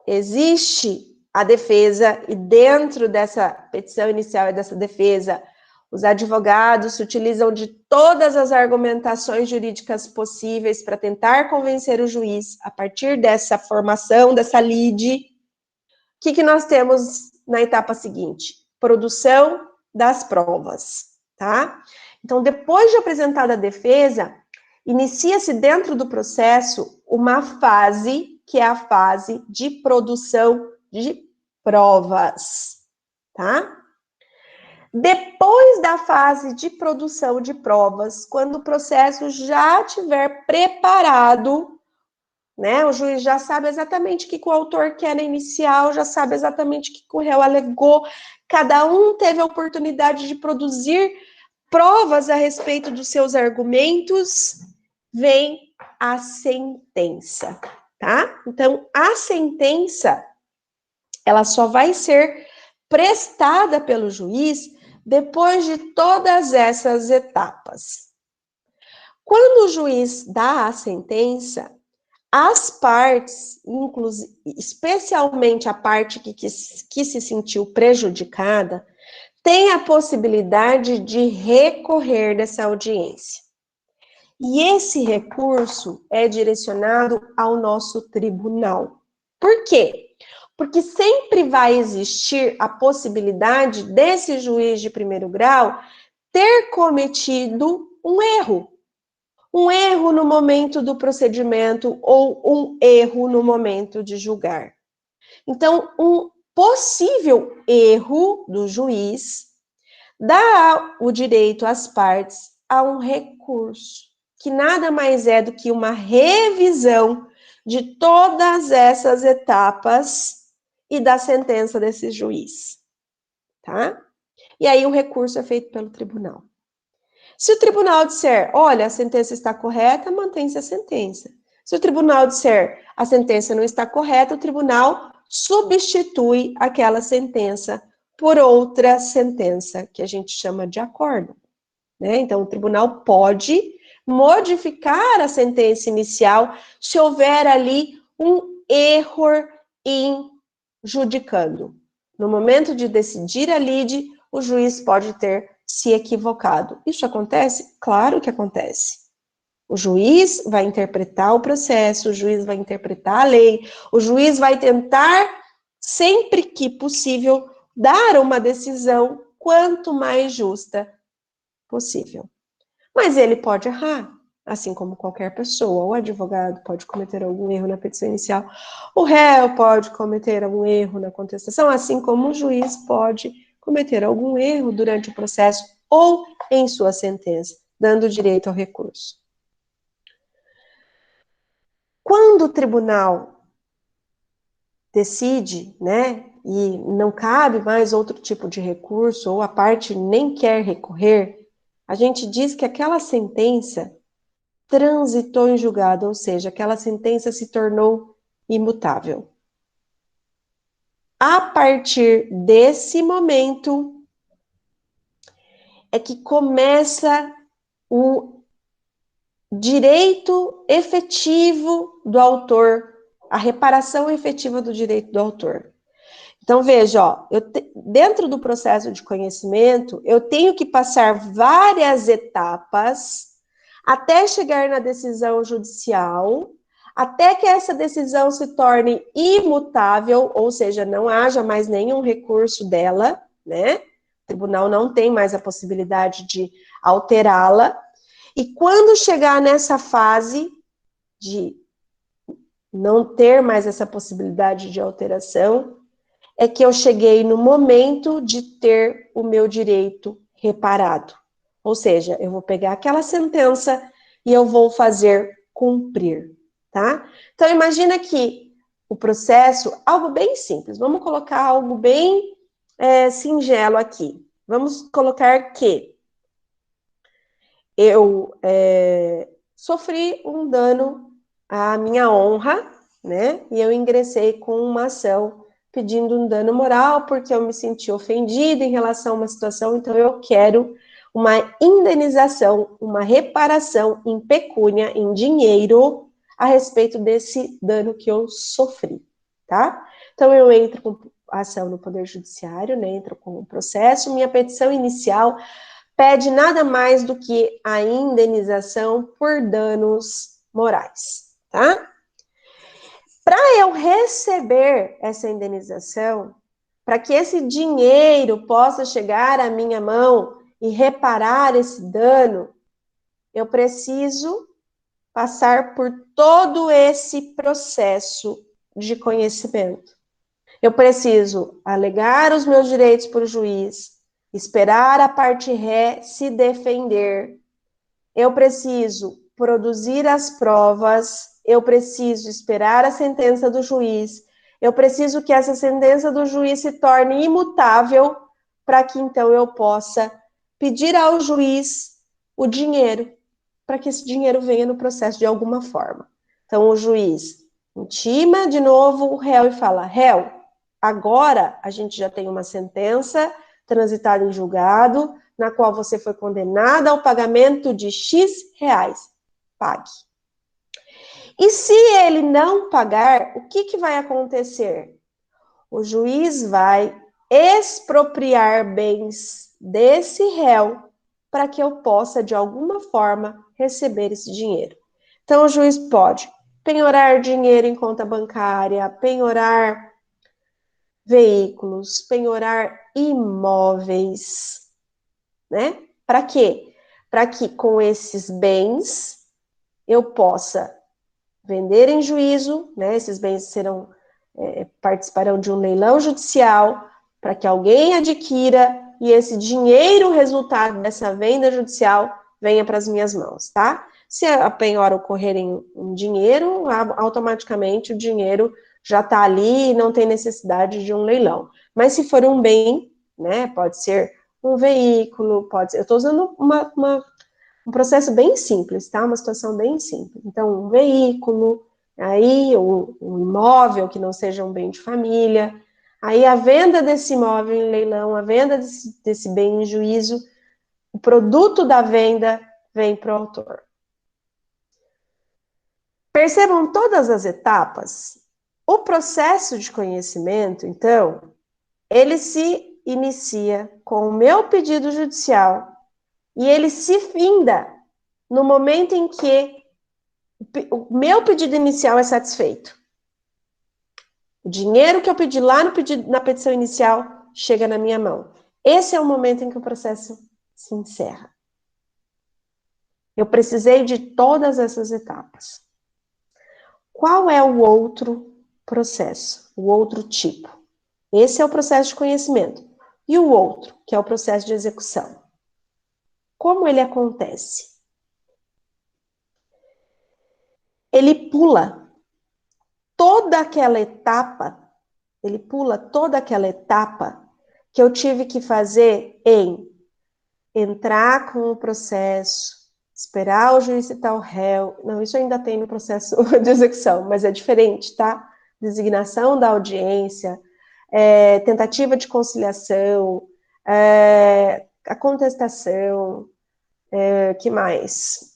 existe a defesa, e dentro dessa petição inicial e dessa defesa, os advogados se utilizam de todas as argumentações jurídicas possíveis para tentar convencer o juiz, a partir dessa formação, dessa lide. O que nós temos na etapa seguinte? Produção das provas, tá? Então, depois de apresentada a defesa, inicia-se dentro do processo uma fase, que é a fase de produção de provas, tá? Depois da fase de produção de provas, quando o processo já estiver preparado, né, o juiz já sabe exatamente o que o autor quer na inicial, já sabe exatamente o que o réu alegou, cada um teve a oportunidade de produzir provas a respeito dos seus argumentos, vem a sentença, tá? Então, a sentença, ela só vai ser prestada pelo juiz depois de todas essas etapas. Quando o juiz dá a sentença, as partes, especialmente a parte que se sentiu prejudicada, tem a possibilidade de recorrer dessa audiência. E esse recurso é direcionado ao nosso tribunal. Por quê? Porque sempre vai existir a possibilidade desse juiz de primeiro grau ter cometido um erro. Um erro no momento do procedimento ou um erro no momento de julgar. Então, um possível erro do juiz dá o direito às partes a um recurso, que nada mais é do que uma revisão de todas essas etapas e da sentença desse juiz, tá? E aí o recurso é feito pelo tribunal. Se o tribunal disser, olha, a sentença está correta, mantém-se a sentença. Se o tribunal disser, a sentença não está correta, o tribunal substitui aquela sentença por outra sentença, que a gente chama de acórdão, né? Então, o tribunal pode modificar a sentença inicial se houver ali um erro em judicando. No momento de decidir a lide, o juiz pode ter se equivocado. Isso acontece? Claro que acontece. O juiz vai interpretar o processo, o juiz vai interpretar a lei, o juiz vai tentar, sempre que possível, dar uma decisão quanto mais justa possível. Mas ele pode errar, assim como qualquer pessoa. O advogado pode cometer algum erro na petição inicial, o réu pode cometer algum erro na contestação, assim como o juiz pode cometer algum erro durante o processo ou em sua sentença, dando direito ao recurso. Quando o tribunal decide, né, e não cabe mais outro tipo de recurso, ou a parte nem quer recorrer, a gente diz que aquela sentença transitou em julgado, ou seja, aquela sentença se tornou imutável. A partir desse momento é que começa o direito efetivo do autor, a reparação efetiva do direito do autor. Então, veja, ó, dentro do processo de conhecimento, eu tenho que passar várias etapas até chegar na decisão judicial, até que essa decisão se torne imutável, ou seja, não haja mais nenhum recurso dela, né? O tribunal não tem mais a possibilidade de alterá-la. E quando chegar nessa fase de não ter mais essa possibilidade de alteração, é que eu cheguei no momento de ter o meu direito reparado. Ou seja, eu vou pegar aquela sentença e eu vou fazer cumprir, tá? Então, imagina que o processo, algo bem simples, vamos colocar algo bem singelo aqui. Vamos colocar que eu sofri um dano à minha honra, né? E eu ingressei com uma ação pedindo um dano moral porque eu me senti ofendida em relação a uma situação, então eu quero uma indenização, uma reparação em pecúnia, em dinheiro, a respeito desse dano que eu sofri, tá? Então eu entro com a ação no Poder Judiciário, né? Entro com o processo, minha petição inicial pede nada mais do que a indenização por danos morais, tá? Para eu receber essa indenização, para que esse dinheiro possa chegar à minha mão e reparar esse dano, eu preciso passar por todo esse processo de conhecimento. Eu preciso alegar os meus direitos para o juiz, esperar a parte ré se defender. Eu preciso produzir as provas, eu preciso esperar a sentença do juiz, eu preciso que essa sentença do juiz se torne imutável para que então eu possa pedir ao juiz o dinheiro, para que esse dinheiro venha no processo de alguma forma. Então o juiz intima de novo o réu e fala: réu, agora a gente já tem uma sentença transitada em julgado, na qual você foi condenada ao pagamento de X reais. Pague. E se ele não pagar, o que vai acontecer? O juiz vai expropriar bens desse réu para que eu possa, de alguma forma, receber esse dinheiro. Então, o juiz pode penhorar dinheiro em conta bancária, penhorar veículos, penhorar imóveis, né? Para quê? Para que com esses bens eu possa vender em juízo, né? Esses bens participarão de um leilão judicial para que alguém adquira e esse dinheiro resultado dessa venda judicial venha para as minhas mãos, tá? Se a penhora ocorrer em dinheiro, automaticamente o dinheiro já está ali e não tem necessidade de um leilão. Mas se for um bem, né? Pode ser um veículo, pode ser. Eu estou usando um processo bem simples, tá? Uma situação bem simples. Então, um veículo, aí um imóvel que não seja um bem de família, aí a venda desse imóvel em leilão, a venda desse bem em juízo, o produto da venda vem para o autor. Percebam todas as etapas. O processo de conhecimento, então, ele se inicia com o meu pedido judicial e ele se finda no momento em que o meu pedido inicial é satisfeito. O dinheiro que eu pedi lá na petição inicial chega na minha mão. Esse é o momento em que o processo se encerra. Eu precisei de todas essas etapas. Qual é o outro processo? O outro tipo? Esse é o processo de conhecimento. E o outro, que é o processo de execução. Como ele acontece? Ele pula toda aquela etapa, que eu tive que fazer em entrar com o processo, esperar o juiz citar o réu. Não, isso ainda tem no processo de execução, mas é diferente, tá? Designação da audiência, tentativa de conciliação, a contestação, que mais?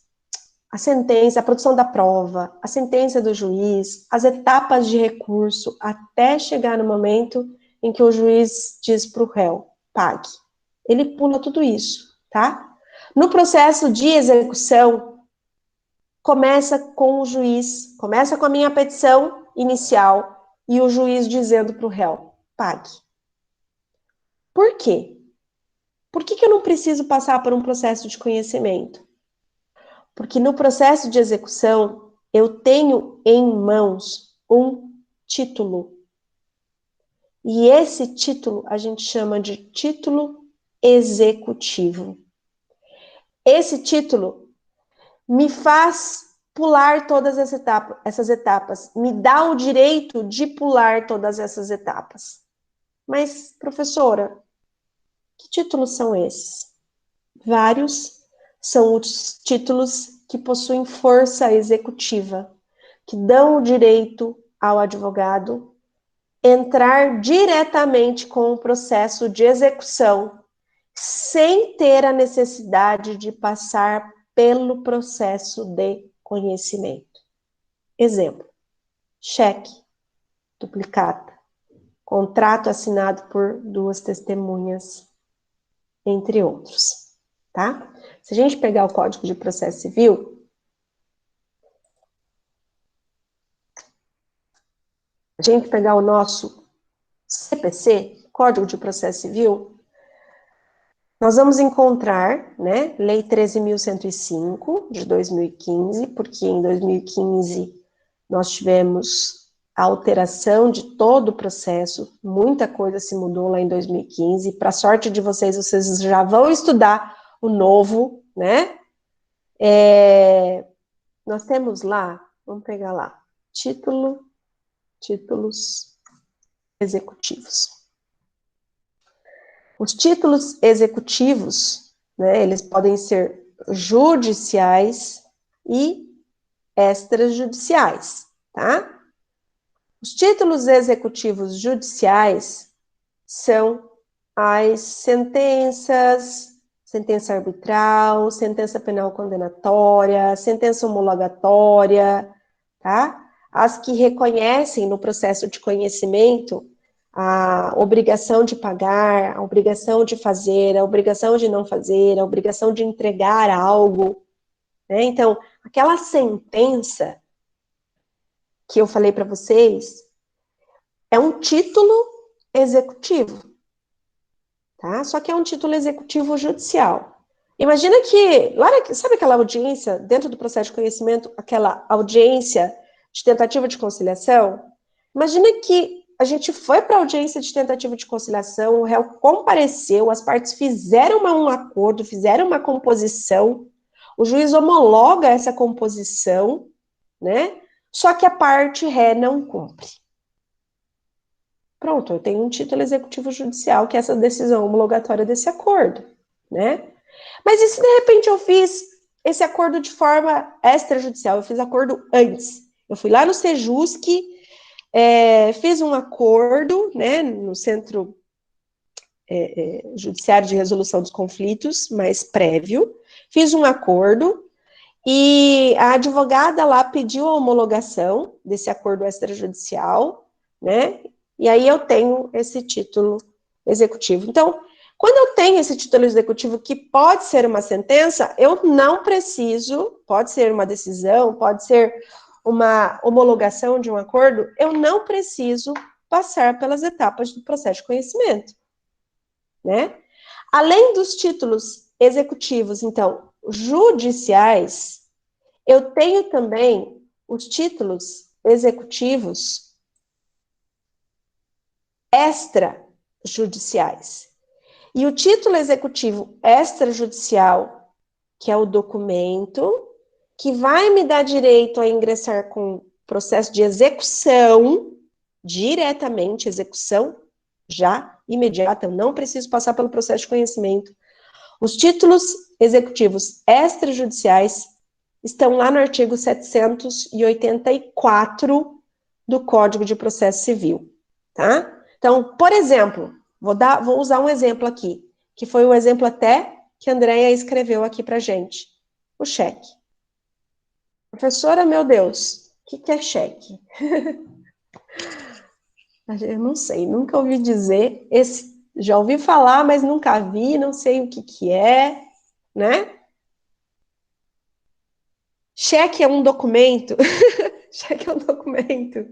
A sentença, a produção da prova, a sentença do juiz, as etapas de recurso, até chegar no momento em que o juiz diz para o réu, pague. Ele pula tudo isso, tá? No processo de execução, começa com o juiz, começa com a minha petição inicial e o juiz dizendo para o réu, pague. Por quê? Por que eu não preciso passar por um processo de conhecimento? Porque no processo de execução, eu tenho em mãos um título. E esse título a gente chama de título executivo. Esse título me faz pular todas essas etapas, me dá o direito de pular todas essas etapas. Mas, professora, que títulos são esses? Vários são os títulos que possuem força executiva, que dão o direito ao advogado entrar diretamente com o processo de execução, sem ter a necessidade de passar pelo processo de conhecimento. Exemplo: cheque, duplicata, contrato assinado por 2 testemunhas, entre outros, tá? Se a gente pegar o Código de Processo Civil, a gente pegar o nosso CPC, Código de Processo Civil, nós vamos encontrar, né, Lei 13.105, de 2015, porque em 2015 nós tivemos a alteração de todo o processo, muita coisa se mudou lá em 2015, para sorte de vocês, vocês já vão estudar o novo, né? Nós temos lá, vamos pegar lá, títulos executivos. Os títulos executivos, né, eles podem ser judiciais e extrajudiciais, tá? Os títulos executivos judiciais são as sentenças, sentença arbitral, sentença penal condenatória, sentença homologatória, tá? As que reconhecem no processo de conhecimento a obrigação de pagar, a obrigação de fazer, a obrigação de não fazer, a obrigação de entregar algo, né? Então, aquela sentença que eu falei para vocês é um título executivo, tá? Só que é um título executivo judicial. Imagina que, sabe aquela audiência, dentro do processo de conhecimento, aquela audiência de tentativa de conciliação? Imagina que a gente foi para a audiência de tentativa de conciliação, o réu compareceu, as partes fizeram um acordo, fizeram uma composição, o juiz homologa essa composição, né? Só que a parte ré não cumpre. Pronto, eu tenho um título executivo judicial, que é essa decisão homologatória desse acordo, né? Mas e se de repente eu fiz esse acordo de forma extrajudicial, eu fiz acordo antes, eu fui lá no Sejusc, fiz um acordo, né, no Centro Judiciário de Resolução dos Conflitos, mais prévio, fiz um acordo e a advogada lá pediu a homologação desse acordo extrajudicial, né, e aí eu tenho esse título executivo. Então, quando eu tenho esse título executivo que pode ser uma sentença, eu não preciso, pode ser uma decisão, pode ser uma homologação de um acordo, eu não preciso passar pelas etapas do processo de conhecimento, né? Além dos títulos executivos, então, judiciais, eu tenho também os títulos executivos extrajudiciais. E o título executivo extrajudicial, que é o documento que vai me dar direito a ingressar com processo de execução, diretamente, execução já imediata, eu não preciso passar pelo processo de conhecimento. Os títulos executivos extrajudiciais estão lá no artigo 784 do Código de Processo Civil, tá? Então, por exemplo, vou usar um exemplo aqui, que foi o exemplo até que a Andréia escreveu aqui pra gente. O cheque. Professora, meu Deus, o que é cheque? Eu não sei, nunca ouvi dizer. Já ouvi falar, mas nunca vi, não sei o que é, né? Cheque é um documento, cheque é um documento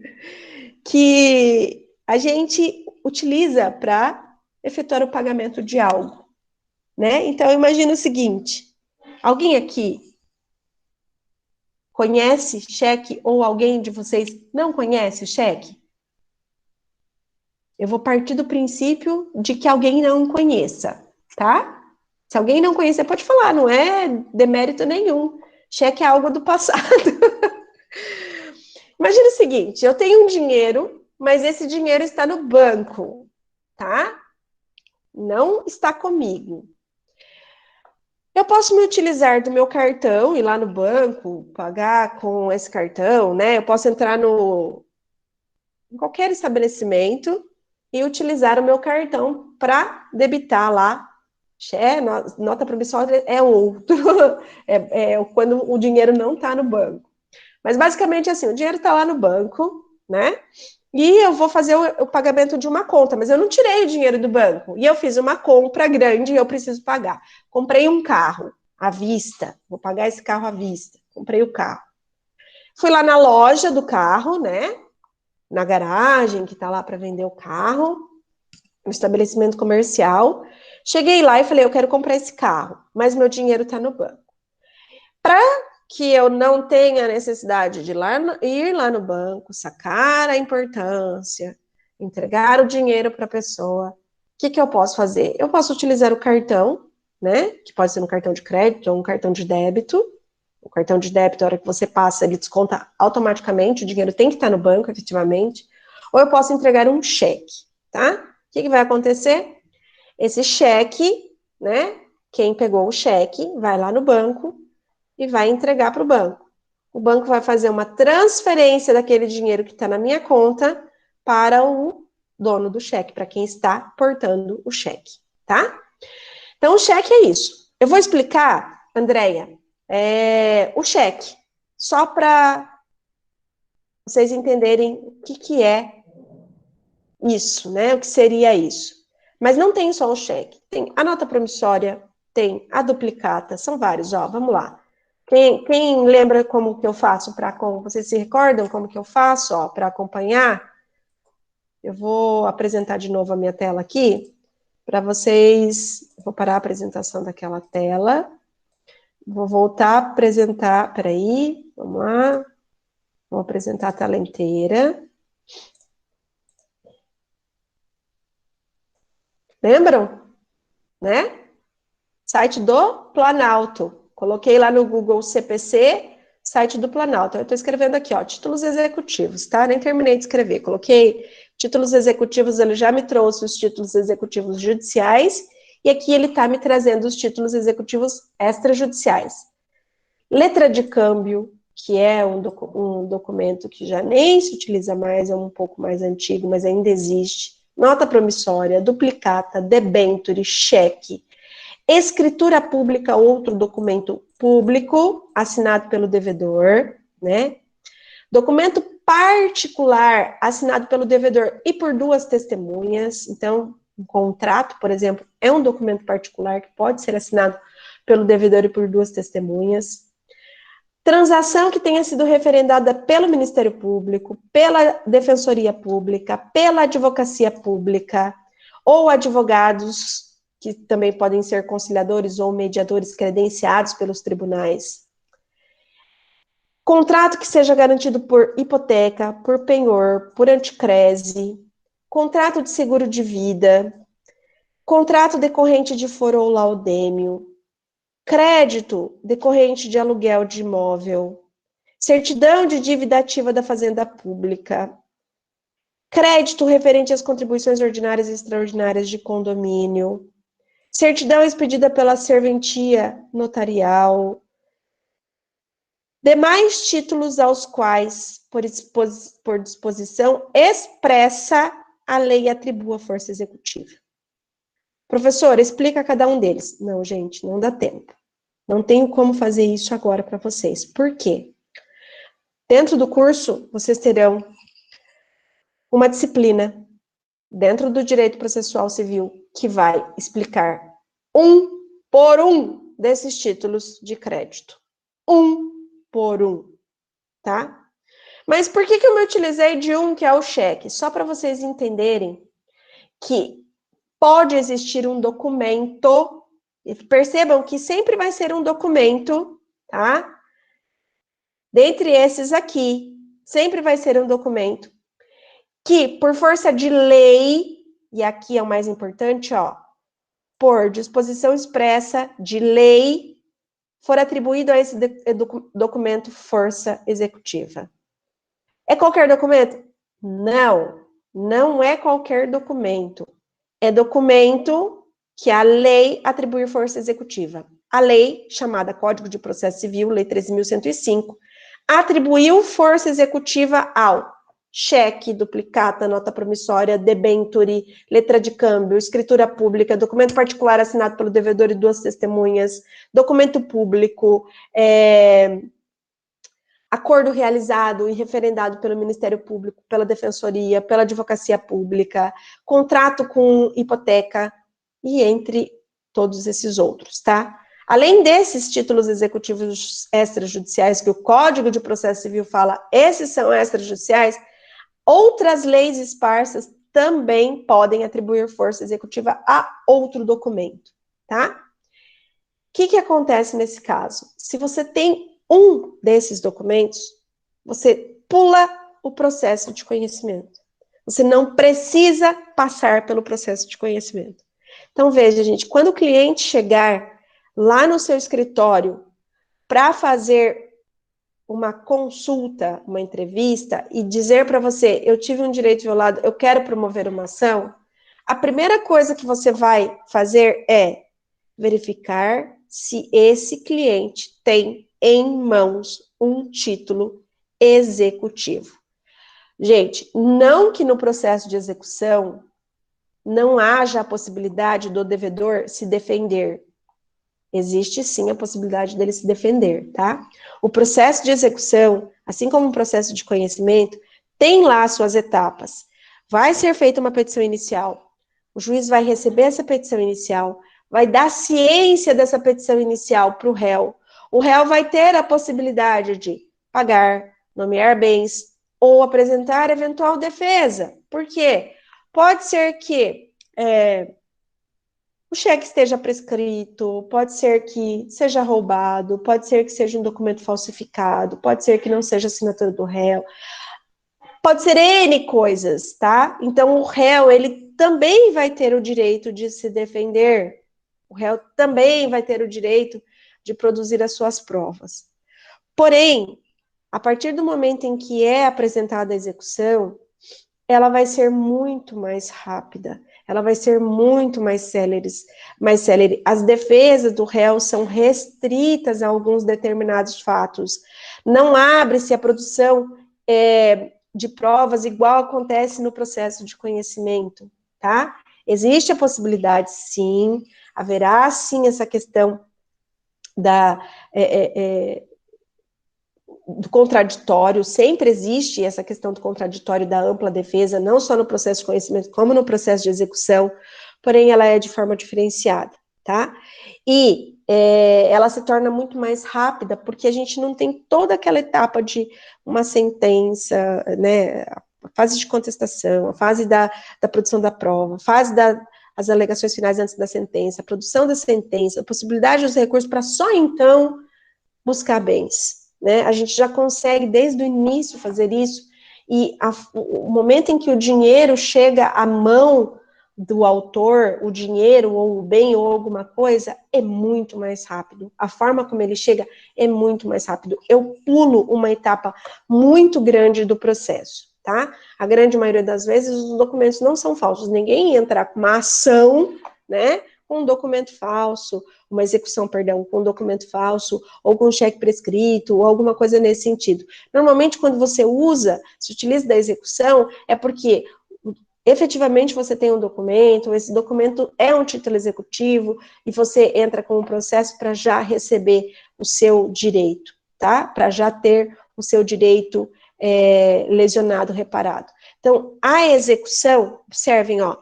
que a gente utiliza para efetuar o pagamento de algo, né? Então, imagina o seguinte, alguém aqui conhece cheque ou alguém de vocês não conhece o cheque? Eu vou partir do princípio de que alguém não conheça, tá? Se alguém não conhecer, pode falar, não é demérito nenhum. Cheque é algo do passado. Imagina o seguinte, eu tenho um dinheiro, mas esse dinheiro está no banco, tá? Não está comigo. Eu posso me utilizar do meu cartão, ir lá no banco, pagar com esse cartão, né? Eu posso entrar em qualquer estabelecimento e utilizar o meu cartão para debitar lá. Nota promissória é outro, é quando o dinheiro não está no banco. Mas basicamente assim, o dinheiro está lá no banco, né? E eu vou fazer o pagamento de uma conta, mas eu não tirei o dinheiro do banco. E eu fiz uma compra grande e eu preciso pagar. Comprei um carro à vista, vou pagar esse carro à vista. Comprei o carro. Fui lá na loja do carro, né? Na garagem, que tá lá para vender o carro, no estabelecimento comercial. Cheguei lá e falei, eu quero comprar esse carro, mas meu dinheiro tá no banco. Para que eu não tenha necessidade de ir lá no banco, sacar a importância, entregar o dinheiro para a pessoa, o que eu posso fazer? Eu posso utilizar o cartão, né? Que pode ser um cartão de crédito ou um cartão de débito. O cartão de débito, a hora que você passa, ele desconta automaticamente, o dinheiro tem que estar no banco, efetivamente. Ou eu posso entregar um cheque, tá? O que vai acontecer? Esse cheque, né? Quem pegou o cheque vai lá no banco e vai entregar para o banco. O banco vai fazer uma transferência daquele dinheiro que está na minha conta para o dono do cheque, para quem está portando o cheque, tá? Então, o cheque é isso. Eu vou explicar, Andréia, o cheque, só para vocês entenderem o que é isso, né? O que seria isso. Mas não tem só o cheque, tem a nota promissória, tem a duplicata, são vários, ó, vamos lá. Quem lembra como que eu faço vocês se recordam como que eu faço, ó, para acompanhar? Eu vou apresentar de novo a minha tela aqui, para vocês, vou parar a apresentação daquela tela, vou voltar a apresentar, peraí, vamos lá, vou apresentar a tela inteira. Lembram? Né? Site do Planalto. Coloquei lá no Google CPC, site do Planalto. Eu estou escrevendo aqui, ó, títulos executivos, tá? Nem terminei de escrever. Coloquei títulos executivos, ele já me trouxe os títulos executivos judiciais, e aqui ele está me trazendo os títulos executivos extrajudiciais. Letra de câmbio, que é um documento que já nem se utiliza mais, é um pouco mais antigo, mas ainda existe. Nota promissória, duplicata, debênture, cheque. Escritura pública, outro documento público, assinado pelo devedor, né? Documento particular, assinado pelo devedor e por duas testemunhas. Então, um contrato, por exemplo, é um documento particular que pode ser assinado pelo devedor e por duas testemunhas. Transação que tenha sido referendada pelo Ministério Público, pela Defensoria Pública, pela Advocacia Pública, ou advogados que também podem ser conciliadores ou mediadores credenciados pelos tribunais. Contrato que seja garantido por hipoteca, por penhor, por anticrese, contrato de seguro de vida, contrato decorrente de foro ou laudêmio, crédito decorrente de aluguel de imóvel, certidão de dívida ativa da Fazenda Pública, crédito referente às contribuições ordinárias e extraordinárias de condomínio, certidão expedida pela serventia notarial, demais títulos aos quais, por disposição expressa, a lei atribua força executiva. Professor, explica cada um deles. Não, gente, não dá tempo. Não tenho como fazer isso agora para vocês. Por quê? Dentro do curso, vocês terão uma disciplina dentro do direito processual civil que vai explicar um por um desses títulos de crédito. Um por um, tá? Mas por que eu me utilizei de um que é o cheque? Só para vocês entenderem que pode existir um documento, percebam que sempre vai ser um documento, tá? Dentre esses aqui, sempre vai ser um documento que, por força de lei, e aqui é o mais importante, ó, por disposição expressa de lei, for atribuído a esse documento força executiva. É qualquer documento? Não, não é qualquer documento. É documento que a lei atribui força executiva. A lei, chamada Código de Processo Civil, Lei 13.105, atribuiu força executiva ao cheque, duplicata, nota promissória, debenture, letra de câmbio, escritura pública, documento particular assinado pelo devedor e duas testemunhas, documento público, acordo realizado e referendado pelo Ministério Público, pela Defensoria, pela Advocacia Pública, contrato com hipoteca e entre todos esses outros, tá? Além desses títulos executivos extrajudiciais que o Código de Processo Civil fala, esses são extrajudiciais, outras leis esparsas também podem atribuir força executiva a outro documento, tá? O que acontece nesse caso? Se você tem um desses documentos, você pula o processo de conhecimento. Você não precisa passar pelo processo de conhecimento. Então, veja, gente, quando o cliente chegar lá no seu escritório para fazer uma consulta, uma entrevista, e dizer para você, eu tive um direito violado, eu quero promover uma ação, a primeira coisa que você vai fazer é verificar se esse cliente tem em mãos um título executivo. Gente, não que no processo de execução não haja a possibilidade do devedor se defender. Existe sim a possibilidade dele se defender, tá? O processo de execução, assim como o processo de conhecimento, tem lá suas etapas. Vai ser feita uma petição inicial, o juiz vai receber essa petição inicial, vai dar ciência dessa petição inicial para o réu vai ter a possibilidade de pagar, nomear bens ou apresentar eventual defesa. Por quê? Pode ser que o cheque esteja prescrito, pode ser que seja roubado, pode ser que seja um documento falsificado, pode ser que não seja assinatura do réu, pode ser N coisas, tá? Então, o réu, ele também vai ter o direito de se defender, o réu também vai ter o direito de produzir as suas provas. Porém, a partir do momento em que é apresentada a execução, ela vai ser muito mais rápida, ela vai ser muito mais célere. As defesas do réu são restritas a alguns determinados fatos. Não abre-se a produção de provas igual acontece no processo de conhecimento, tá? Existe a possibilidade, sim, haverá, sim, essa questão do contraditório, sempre existe essa questão do contraditório da ampla defesa, não só no processo de conhecimento, como no processo de execução, porém ela é de forma diferenciada, tá? E ela se torna muito mais rápida, porque a gente não tem toda aquela etapa de uma sentença, né, a fase de contestação, a fase da produção da prova, a fase das alegações finais antes da sentença, a produção da sentença, a possibilidade dos recursos para só então buscar bens. Né? A gente já consegue, desde o início, fazer isso, e o momento em que o dinheiro chega à mão do autor, o dinheiro, ou o bem, ou alguma coisa, é muito mais rápido. A forma como ele chega é muito mais rápido. Eu pulo uma etapa muito grande do processo, tá? A grande maioria das vezes, os documentos não são falsos. Ninguém entra com uma ação, né, com um documento falso, uma execução, perdão, com um documento falso, ou com um cheque prescrito, ou alguma coisa nesse sentido. Normalmente, quando você se utiliza da execução, é porque efetivamente você tem um documento, esse documento é um título executivo, e você entra com um processo para já receber o seu direito, tá? Para já ter o seu direito lesionado, reparado. Então, a execução, observem, ó,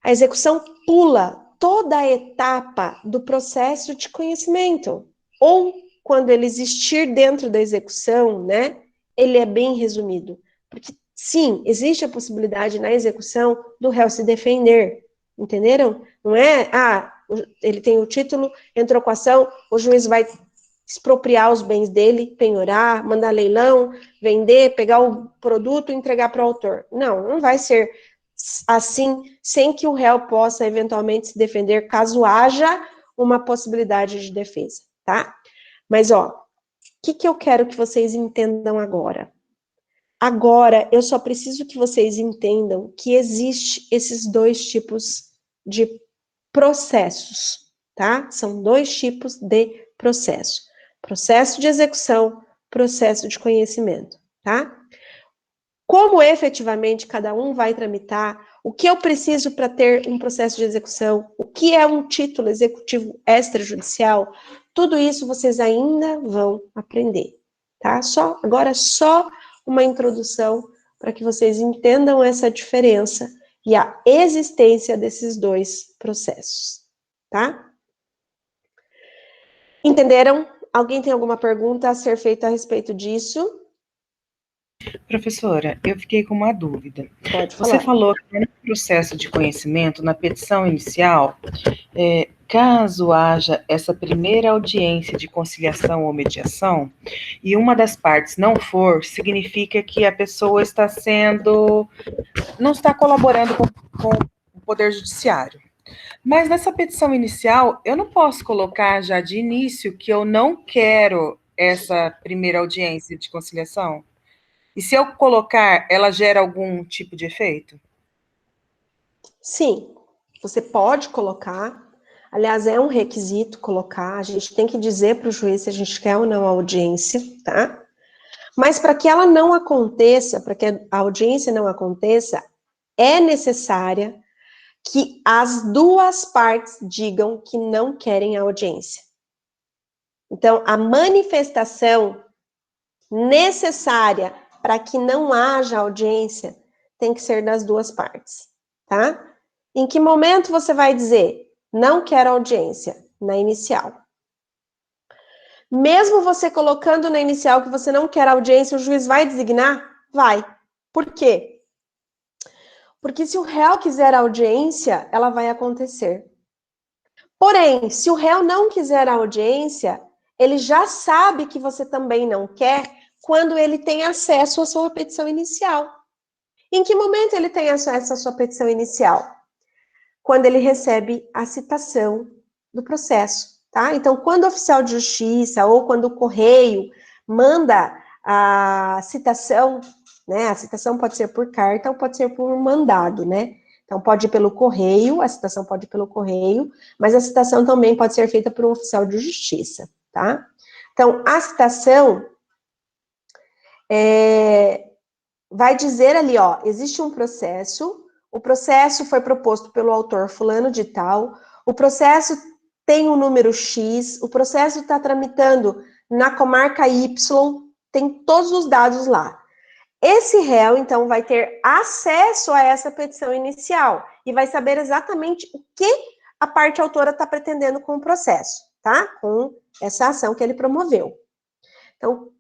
a execução pula toda a etapa do processo de conhecimento, ou quando ele existir dentro da execução, né, ele é bem resumido, porque sim, existe a possibilidade na execução do réu se defender, entenderam? Não é, ele tem o título, entrou com a ação, o juiz vai expropriar os bens dele, penhorar, mandar leilão, vender, pegar o produto e entregar para o autor. Não, não vai ser assim, sem que o réu possa eventualmente se defender, caso haja uma possibilidade de defesa, tá? Mas, ó, o que eu quero que vocês entendam agora? Agora, eu só preciso que vocês entendam que existe esses dois tipos de processos, tá? São dois tipos de processo. Processo de execução, processo de conhecimento, tá? Como efetivamente cada um vai tramitar, o que eu preciso para ter um processo de execução, o que é um título executivo extrajudicial, tudo isso vocês ainda vão aprender, tá? Agora só uma introdução para que vocês entendam essa diferença e a existência desses dois processos, tá? Entenderam? Alguém tem alguma pergunta a ser feita a respeito disso? Professora, eu fiquei com uma dúvida. Pode falar. Você falou que no processo de conhecimento, na petição inicial, caso haja essa primeira audiência de conciliação ou mediação, e uma das partes não for, significa que a pessoa não está colaborando com o Poder Judiciário. Mas nessa petição inicial, eu não posso colocar já de início que eu não quero essa primeira audiência de conciliação? E se eu colocar, ela gera algum tipo de efeito? Sim, você pode colocar. Aliás, é um requisito colocar. A gente tem que dizer para o juiz se a gente quer ou não a audiência, tá? Mas para que ela não aconteça, para que a audiência não aconteça, é necessária que as duas partes digam que não querem a audiência. Então, a manifestação necessária para que não haja audiência tem que ser das duas partes, tá? Em que momento você vai dizer, não quero audiência? Na inicial. Mesmo você colocando na inicial que você não quer audiência, o juiz vai designar? Vai. Por quê? Porque se o réu quiser audiência, ela vai acontecer. Porém, se o réu não quiser audiência, ele já sabe que você também não quer quando ele tem acesso à sua petição inicial. Em que momento ele tem acesso à sua petição inicial? Quando ele recebe a citação do processo, tá? Então, quando o oficial de justiça ou quando o correio manda a citação, né? A citação pode ser por carta ou pode ser por mandado, né? Então, pode ir pelo correio, a citação pode ir pelo correio, mas a citação também pode ser feita por um oficial de justiça, tá? Então, a citação vai dizer ali, ó, existe um processo, o processo foi proposto pelo autor fulano de tal, o processo tem um número X, o processo está tramitando na comarca Y, tem todos os dados lá. Esse réu, então, vai ter acesso a essa petição inicial e vai saber exatamente o que a parte autora está pretendendo com o processo, tá? Com essa ação que ele promoveu. Então,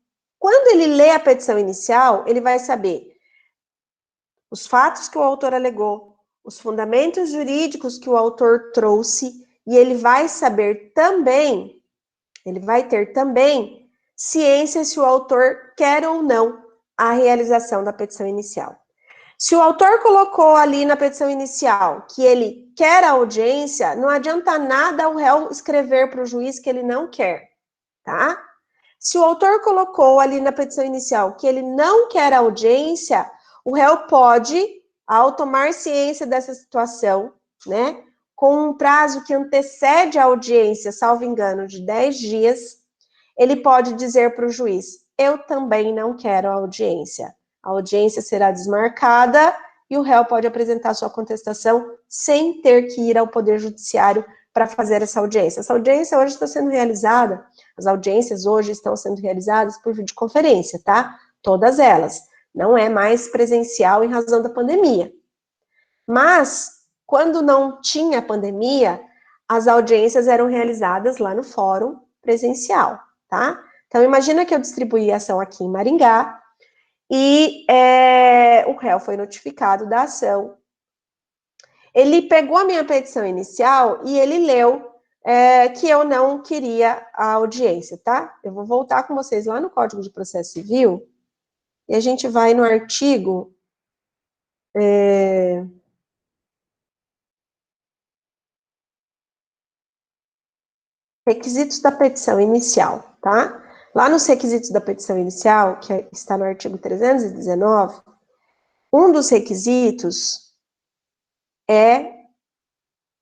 quando ele lê a petição inicial, ele vai saber os fatos que o autor alegou, os fundamentos jurídicos que o autor trouxe, e ele vai saber também, ele vai ter também ciência se o autor quer ou não a realização da petição inicial. Se o autor colocou ali na petição inicial que ele quer a audiência, não adianta nada o réu escrever para o juiz que ele não quer, tá? Se o autor colocou ali na petição inicial que ele não quer a audiência, o réu pode, ao tomar ciência dessa situação, né, com um prazo que antecede a audiência, salvo engano, de 10 dias, ele pode dizer para o juiz, eu também não quero a audiência. A audiência será desmarcada e o réu pode apresentar sua contestação sem ter que ir ao Poder Judiciário para fazer essa audiência. Essa audiência hoje está sendo realizada, as audiências hoje estão sendo realizadas por videoconferência, tá? Todas elas. Não é mais presencial em razão da pandemia. Mas, quando não tinha pandemia, as audiências eram realizadas lá no fórum presencial, tá? Então, imagina que eu distribuí a ação aqui em Maringá e o réu foi notificado da ação. Ele pegou a minha petição inicial e ele leu que eu não queria a audiência, tá? Eu vou voltar com vocês lá no Código de Processo Civil e a gente vai no artigo... requisitos da petição inicial, tá? Lá nos requisitos da petição inicial, que está no artigo 319, um dos requisitos é,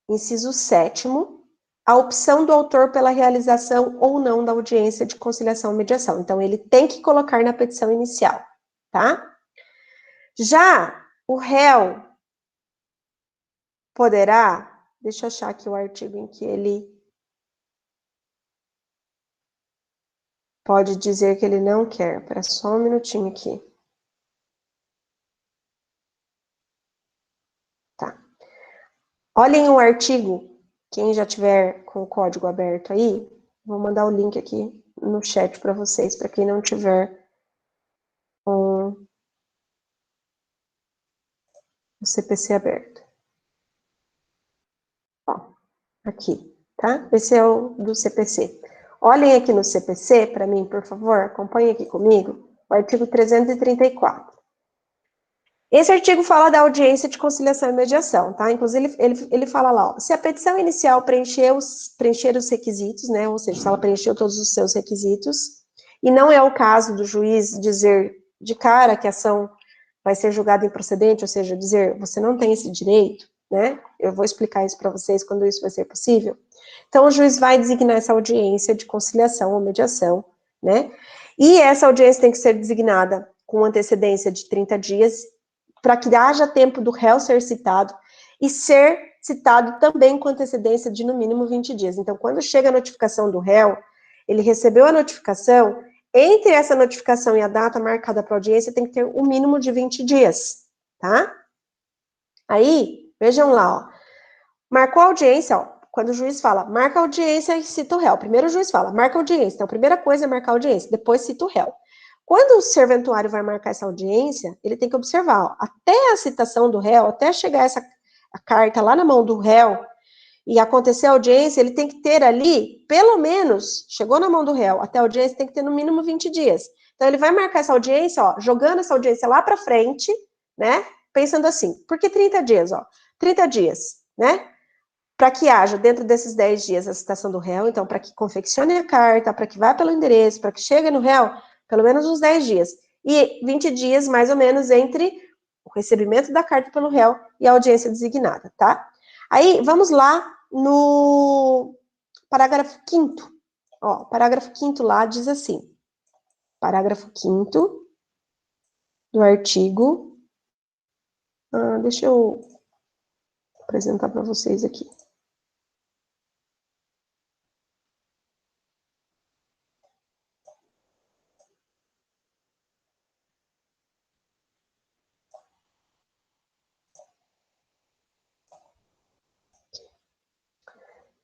inciso 7º, a opção do autor pela realização ou não da audiência de conciliação ou mediação. Então, ele tem que colocar na petição inicial, tá? Já o réu poderá, deixa eu achar aqui o artigo em que ele pode dizer que ele não quer. Espera só um minutinho aqui. Tá. Olhem o artigo, quem já tiver com o código aberto aí, vou mandar o link aqui no chat para vocês, para quem não tiver com o CPC aberto. Ó, aqui, tá? Esse é o do CPC. Olhem aqui no CPC, para mim, por favor, acompanhem aqui comigo, o artigo 334. Esse artigo fala da audiência de conciliação e mediação, tá? Inclusive, ele fala lá, ó, se a petição inicial preencher os requisitos, né, ou seja, se ela preencheu todos os seus requisitos, e não é o caso do juiz dizer de cara que a ação vai ser julgada improcedente, ou seja, dizer, você não tem esse direito, né? Eu vou explicar isso para vocês quando isso vai ser possível. Então, o juiz vai designar essa audiência de conciliação ou mediação, né? E essa audiência tem que ser designada com antecedência de 30 dias, para que haja tempo do réu ser citado, e ser citado também com antecedência de, no mínimo, 20 dias. Então, quando chega a notificação do réu, ele recebeu a notificação, entre essa notificação e a data marcada para a audiência, tem que ter um mínimo de 20 dias, tá? Aí, vejam lá, ó, marcou a audiência, ó, quando o juiz fala, marca a audiência e cita o réu. Primeiro o juiz fala, marca a audiência. Então, a primeira coisa é marcar a audiência, depois cita o réu. Quando o serventuário vai marcar essa audiência, ele tem que observar, ó, até a citação do réu, até chegar a carta lá na mão do réu e acontecer a audiência, ele tem que ter ali, pelo menos, chegou na mão do réu, até a audiência tem que ter no mínimo 20 dias. Então, ele vai marcar essa audiência, ó, jogando essa audiência lá para frente, né, pensando assim, por que 30 dias, ó? 30 dias, né? Para que haja, dentro desses 10 dias, a citação do réu, então, para que confeccione a carta, para que vá pelo endereço, para que chegue no réu, pelo menos uns 10 dias. E 20 dias, mais ou menos, entre o recebimento da carta pelo réu e a audiência designada, tá? Aí, vamos lá no parágrafo 5º. Ó, parágrafo 5º lá diz assim. Parágrafo 5º do artigo... deixa eu apresentar para vocês aqui.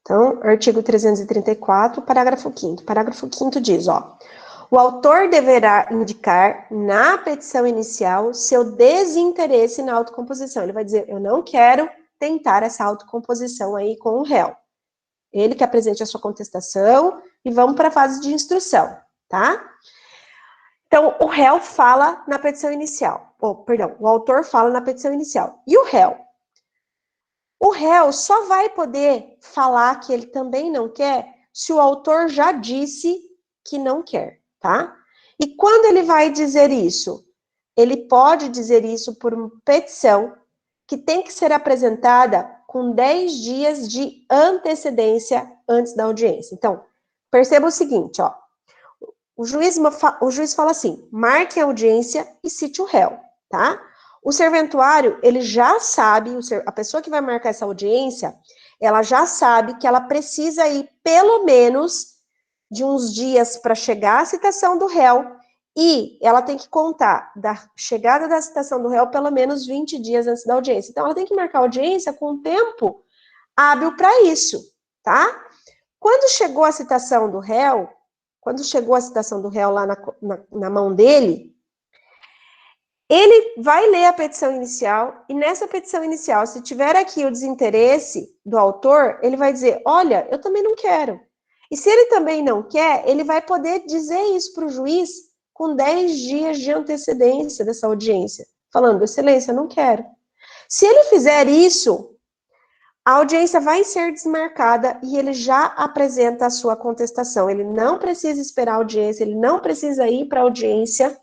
Então, artigo 334, parágrafo 5º. Parágrafo 5º diz, ó, o autor deverá indicar na petição inicial seu desinteresse na autocomposição. Ele vai dizer, eu não quero tentar essa autocomposição aí com o réu. Ele que apresente a sua contestação e vamos para a fase de instrução, tá? Então, o réu fala na petição inicial. O autor fala na petição inicial. E o réu? O réu só vai poder falar que ele também não quer se o autor já disse que não quer, tá? E quando ele vai dizer isso? Ele pode dizer isso por uma petição que tem que ser apresentada com 10 dias de antecedência antes da audiência. Então, perceba o seguinte, ó. O juiz fala assim, marque a audiência e cite o réu, tá? O serventuário, ele já sabe, a pessoa que vai marcar essa audiência, ela já sabe que ela precisa ir pelo menos de uns dias para chegar à citação do réu, e ela tem que contar da chegada da citação do réu pelo menos 20 dias antes da audiência. Então, ela tem que marcar a audiência com tempo hábil para isso, tá? Quando chegou a citação do réu, lá na mão dele, ele vai ler a petição inicial, e nessa petição inicial, se tiver aqui o desinteresse do autor, ele vai dizer, olha, eu também não quero. E se ele também não quer, ele vai poder dizer isso para o juiz com 10 dias de antecedência dessa audiência, falando, excelência, eu não quero. Se ele fizer isso, a audiência vai ser desmarcada e ele já apresenta a sua contestação. Ele não precisa esperar a audiência, ele não precisa ir para a audiência.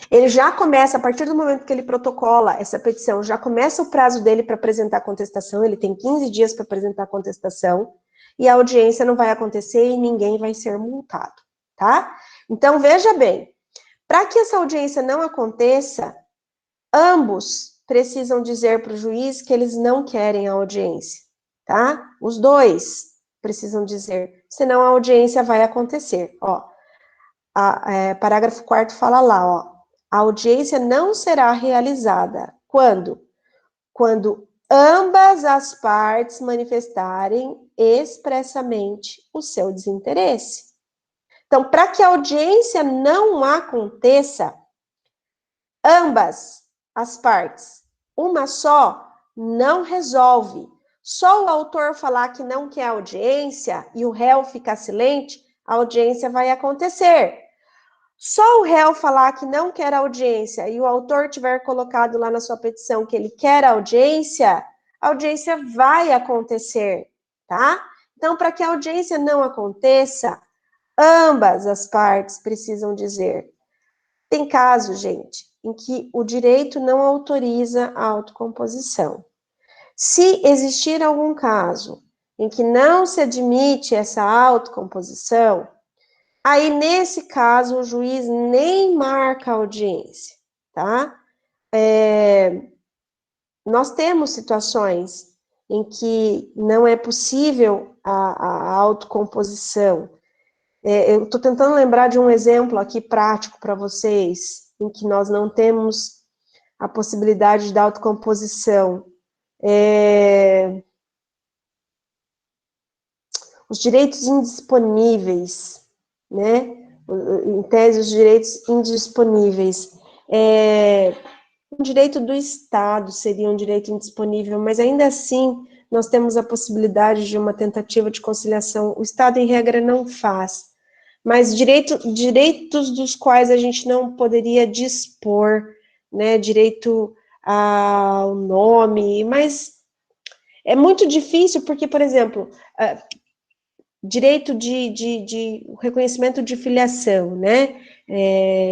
Ele já começa, a partir do momento que ele protocola essa petição, já começa o prazo dele para apresentar a contestação, ele tem 15 dias para apresentar a contestação, e a audiência não vai acontecer e ninguém vai ser multado, tá? Então, veja bem, para que essa audiência não aconteça, ambos precisam dizer para o juiz que eles não querem a audiência, tá? Os dois precisam dizer, senão a audiência vai acontecer, ó. Parágrafo 4º fala lá, ó, a audiência não será realizada quando? Quando ambas as partes manifestarem expressamente o seu desinteresse. Então, para que a audiência não aconteça, ambas as partes, uma só, não resolve. Só o autor falar que não quer audiência e o réu ficar silente, a audiência vai acontecer. Só o réu falar que não quer audiência e o autor tiver colocado lá na sua petição que ele quer a audiência vai acontecer, tá? Então, para que a audiência não aconteça, ambas as partes precisam dizer. Tem casos, gente, em que o direito não autoriza a autocomposição. Se existir algum caso em que não se admite essa autocomposição, aí, nesse caso, o juiz nem marca a audiência, tá? Nós temos situações em que não é possível a autocomposição. Eu estou tentando lembrar de um exemplo aqui prático para vocês, em que nós não temos a possibilidade da autocomposição. Os direitos indisponíveis, né? Em tese, os direitos indisponíveis. Um direito do Estado seria um direito indisponível, mas ainda assim, nós temos a possibilidade de uma tentativa de conciliação. O Estado, em regra, não faz. Mas direitos dos quais a gente não poderia dispor, né? Direito ao nome, mas é muito difícil, porque, por exemplo, direito de reconhecimento de filiação, né?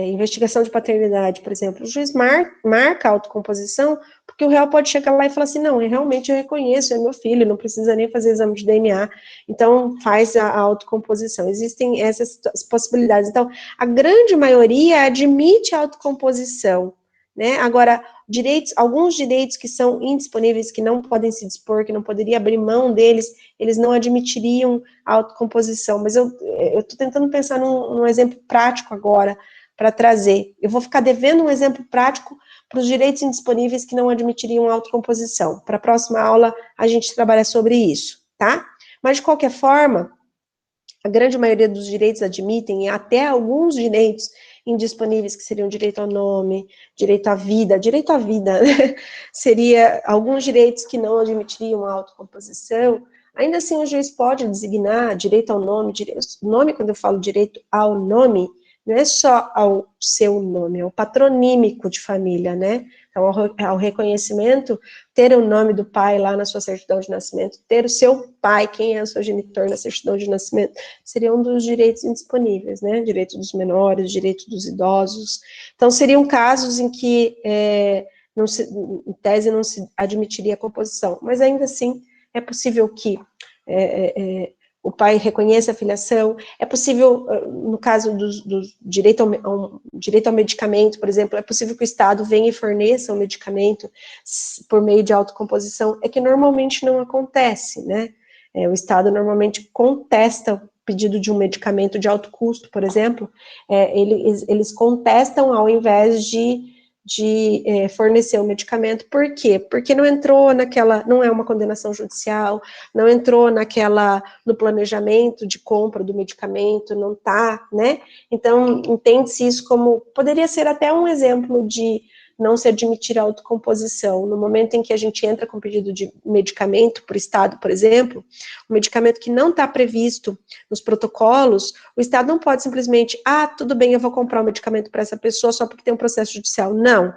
Investigação de paternidade, por exemplo. O juiz marca a autocomposição, porque o réu pode chegar lá e falar assim, não, realmente eu reconheço, é meu filho, não precisa nem fazer exame de DNA, então faz a autocomposição. Existem essas possibilidades. Então, a grande maioria admite a autocomposição, né? Agora, alguns direitos que são indisponíveis, que não podem se dispor, que não poderia abrir mão deles, eles não admitiriam a autocomposição, mas eu estou tentando pensar num exemplo prático agora, para trazer. Eu vou ficar devendo um exemplo prático para os direitos indisponíveis que não admitiriam a autocomposição. Para a próxima aula, a gente trabalha sobre isso, tá? Mas, de qualquer forma, a grande maioria dos direitos admitem, e até alguns direitos indisponíveis, que seriam direito ao nome, direito à vida, né? Seria alguns direitos que não admitiriam a autocomposição. Ainda assim, o juiz pode designar direito ao nome, nome, quando eu falo direito ao nome, não é só ao seu nome, é o patronímico de família, né? Então, ao reconhecimento, ter o nome do pai lá na sua certidão de nascimento, ter o seu pai, quem é o seu genitor na certidão de nascimento, seria um dos direitos indisponíveis, né? Direito dos menores, direito dos idosos. Então, seriam casos em que em tese não se admitiria a composição, mas ainda assim é possível que o pai reconheça a filiação, é possível, no caso do direito ao medicamento, por exemplo, é possível que o Estado venha e forneça o medicamento por meio de autocomposição, é que normalmente não acontece, né? O Estado normalmente contesta o pedido de um medicamento de alto custo, por exemplo, eles contestam ao invés de fornecer o medicamento. Por quê? Porque não entrou não é uma condenação judicial, não entrou no planejamento de compra do medicamento, não tá, né? Então, entende-se isso como, poderia ser até um exemplo de não se admitir a autocomposição. No momento em que a gente entra com pedido de medicamento para o Estado, por exemplo, um medicamento que não está previsto nos protocolos, o Estado não pode simplesmente, tudo bem, eu vou comprar um medicamento para essa pessoa só porque tem um processo judicial. Não.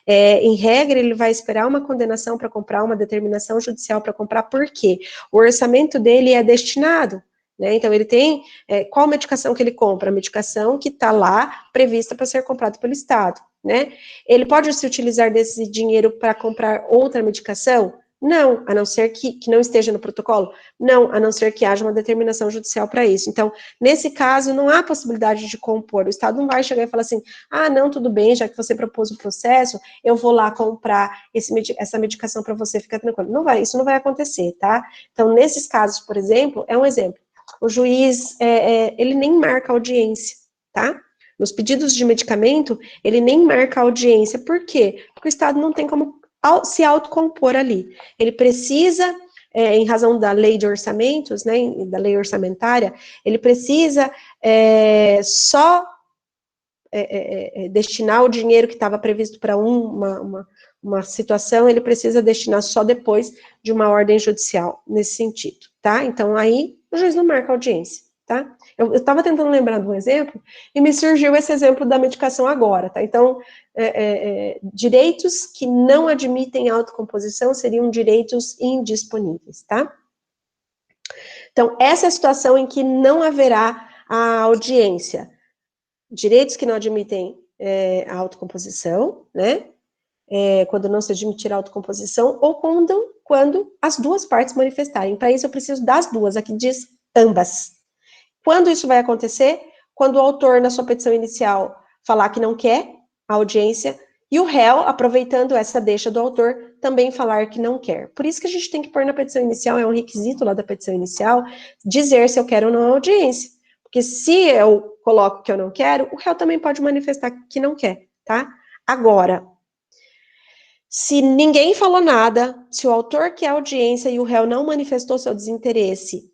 Em regra, ele vai esperar uma condenação para comprar, uma determinação judicial para comprar, por quê? O orçamento dele é destinado, né? Então, ele tem, qual medicação que ele compra? A medicação que está lá prevista para ser comprada pelo Estado, né? Ele pode se utilizar desse dinheiro para comprar outra medicação? Não, a não ser que não esteja no protocolo? Não, a não ser que haja uma determinação judicial para isso. Então, nesse caso, não há possibilidade de compor. O Estado não vai chegar e falar assim, não, tudo bem, já que você propôs o processo, eu vou lá comprar essa medicação para você, ficar tranquilo. Não vai, isso não vai acontecer, tá? Então, nesses casos, por exemplo, é um exemplo. O juiz, ele nem marca audiência, tá? Nos pedidos de medicamento, ele nem marca audiência. Por quê? Porque o Estado não tem como se autocompor ali. Ele precisa, em razão da lei de orçamentos, né, da lei orçamentária, ele precisa só destinar o dinheiro que estava previsto para uma situação, ele precisa destinar só depois de uma ordem judicial, nesse sentido, tá? Então, aí, o juiz não marca audiência, tá? Eu estava tentando lembrar de um exemplo, e me surgiu esse exemplo da medicação agora, tá? Então, direitos que não admitem autocomposição seriam direitos indisponíveis, tá? Então, essa é a situação em que não haverá a audiência. Direitos que não admitem a autocomposição, né? Quando não se admitir a autocomposição, ou quando as duas partes manifestarem. Para isso, eu preciso das duas, aqui diz ambas. Quando isso vai acontecer? Quando o autor, na sua petição inicial, falar que não quer a audiência, e o réu, aproveitando essa deixa do autor, também falar que não quer. Por isso que a gente tem que pôr na petição inicial, é um requisito lá da petição inicial, dizer se eu quero ou não a audiência. Porque se eu coloco que eu não quero, o réu também pode manifestar que não quer, tá? Agora, se ninguém falou nada, se o autor quer audiência e o réu não manifestou seu desinteresse,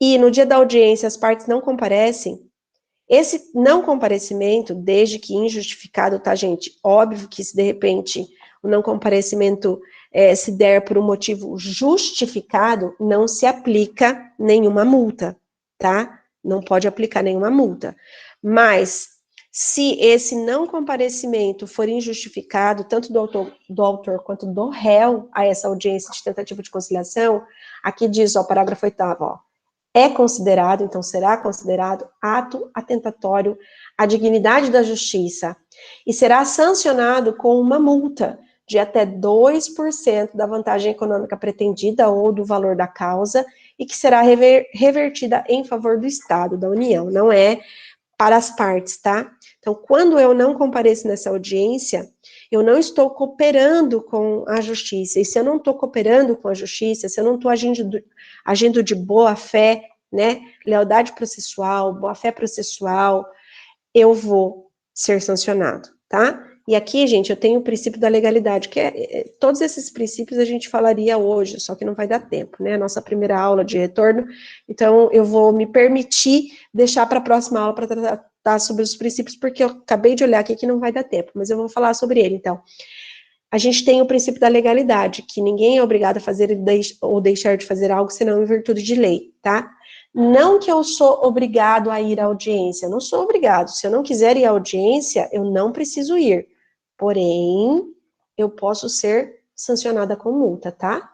e no dia da audiência as partes não comparecem, esse não comparecimento, desde que injustificado, tá, gente? Óbvio que se de repente o não comparecimento se der por um motivo justificado, não se aplica nenhuma multa, tá? Não pode aplicar nenhuma multa. Mas, se esse não comparecimento for injustificado, tanto do autor quanto do réu a essa audiência de tentativa de conciliação, aqui diz, ó, parágrafo 8º, ó, é considerado, então será considerado ato atentatório à dignidade da justiça e será sancionado com uma multa de até 2% da vantagem econômica pretendida ou do valor da causa e que será revertida em favor do Estado, da União, não é para as partes, tá? Então, quando eu não compareço nessa audiência, eu não estou cooperando com a justiça, e se eu não estou cooperando com a justiça, se eu não estou agindo de boa fé, né, lealdade processual, boa fé processual, eu vou ser sancionado, tá? E aqui, gente, eu tenho o princípio da legalidade, que todos esses princípios a gente falaria hoje, só que não vai dar tempo, né? A nossa primeira aula de retorno, então eu vou me permitir deixar para a próxima aula para tratar sobre os princípios, porque eu acabei de olhar aqui que não vai dar tempo, mas eu vou falar sobre ele, então. A gente tem o princípio da legalidade, que ninguém é obrigado a fazer ou deixar de fazer algo senão em virtude de lei, tá? Não que eu sou obrigado a ir à audiência, eu não sou obrigado. Se eu não quiser ir à audiência, eu não preciso ir. Porém, eu posso ser sancionada com multa, tá?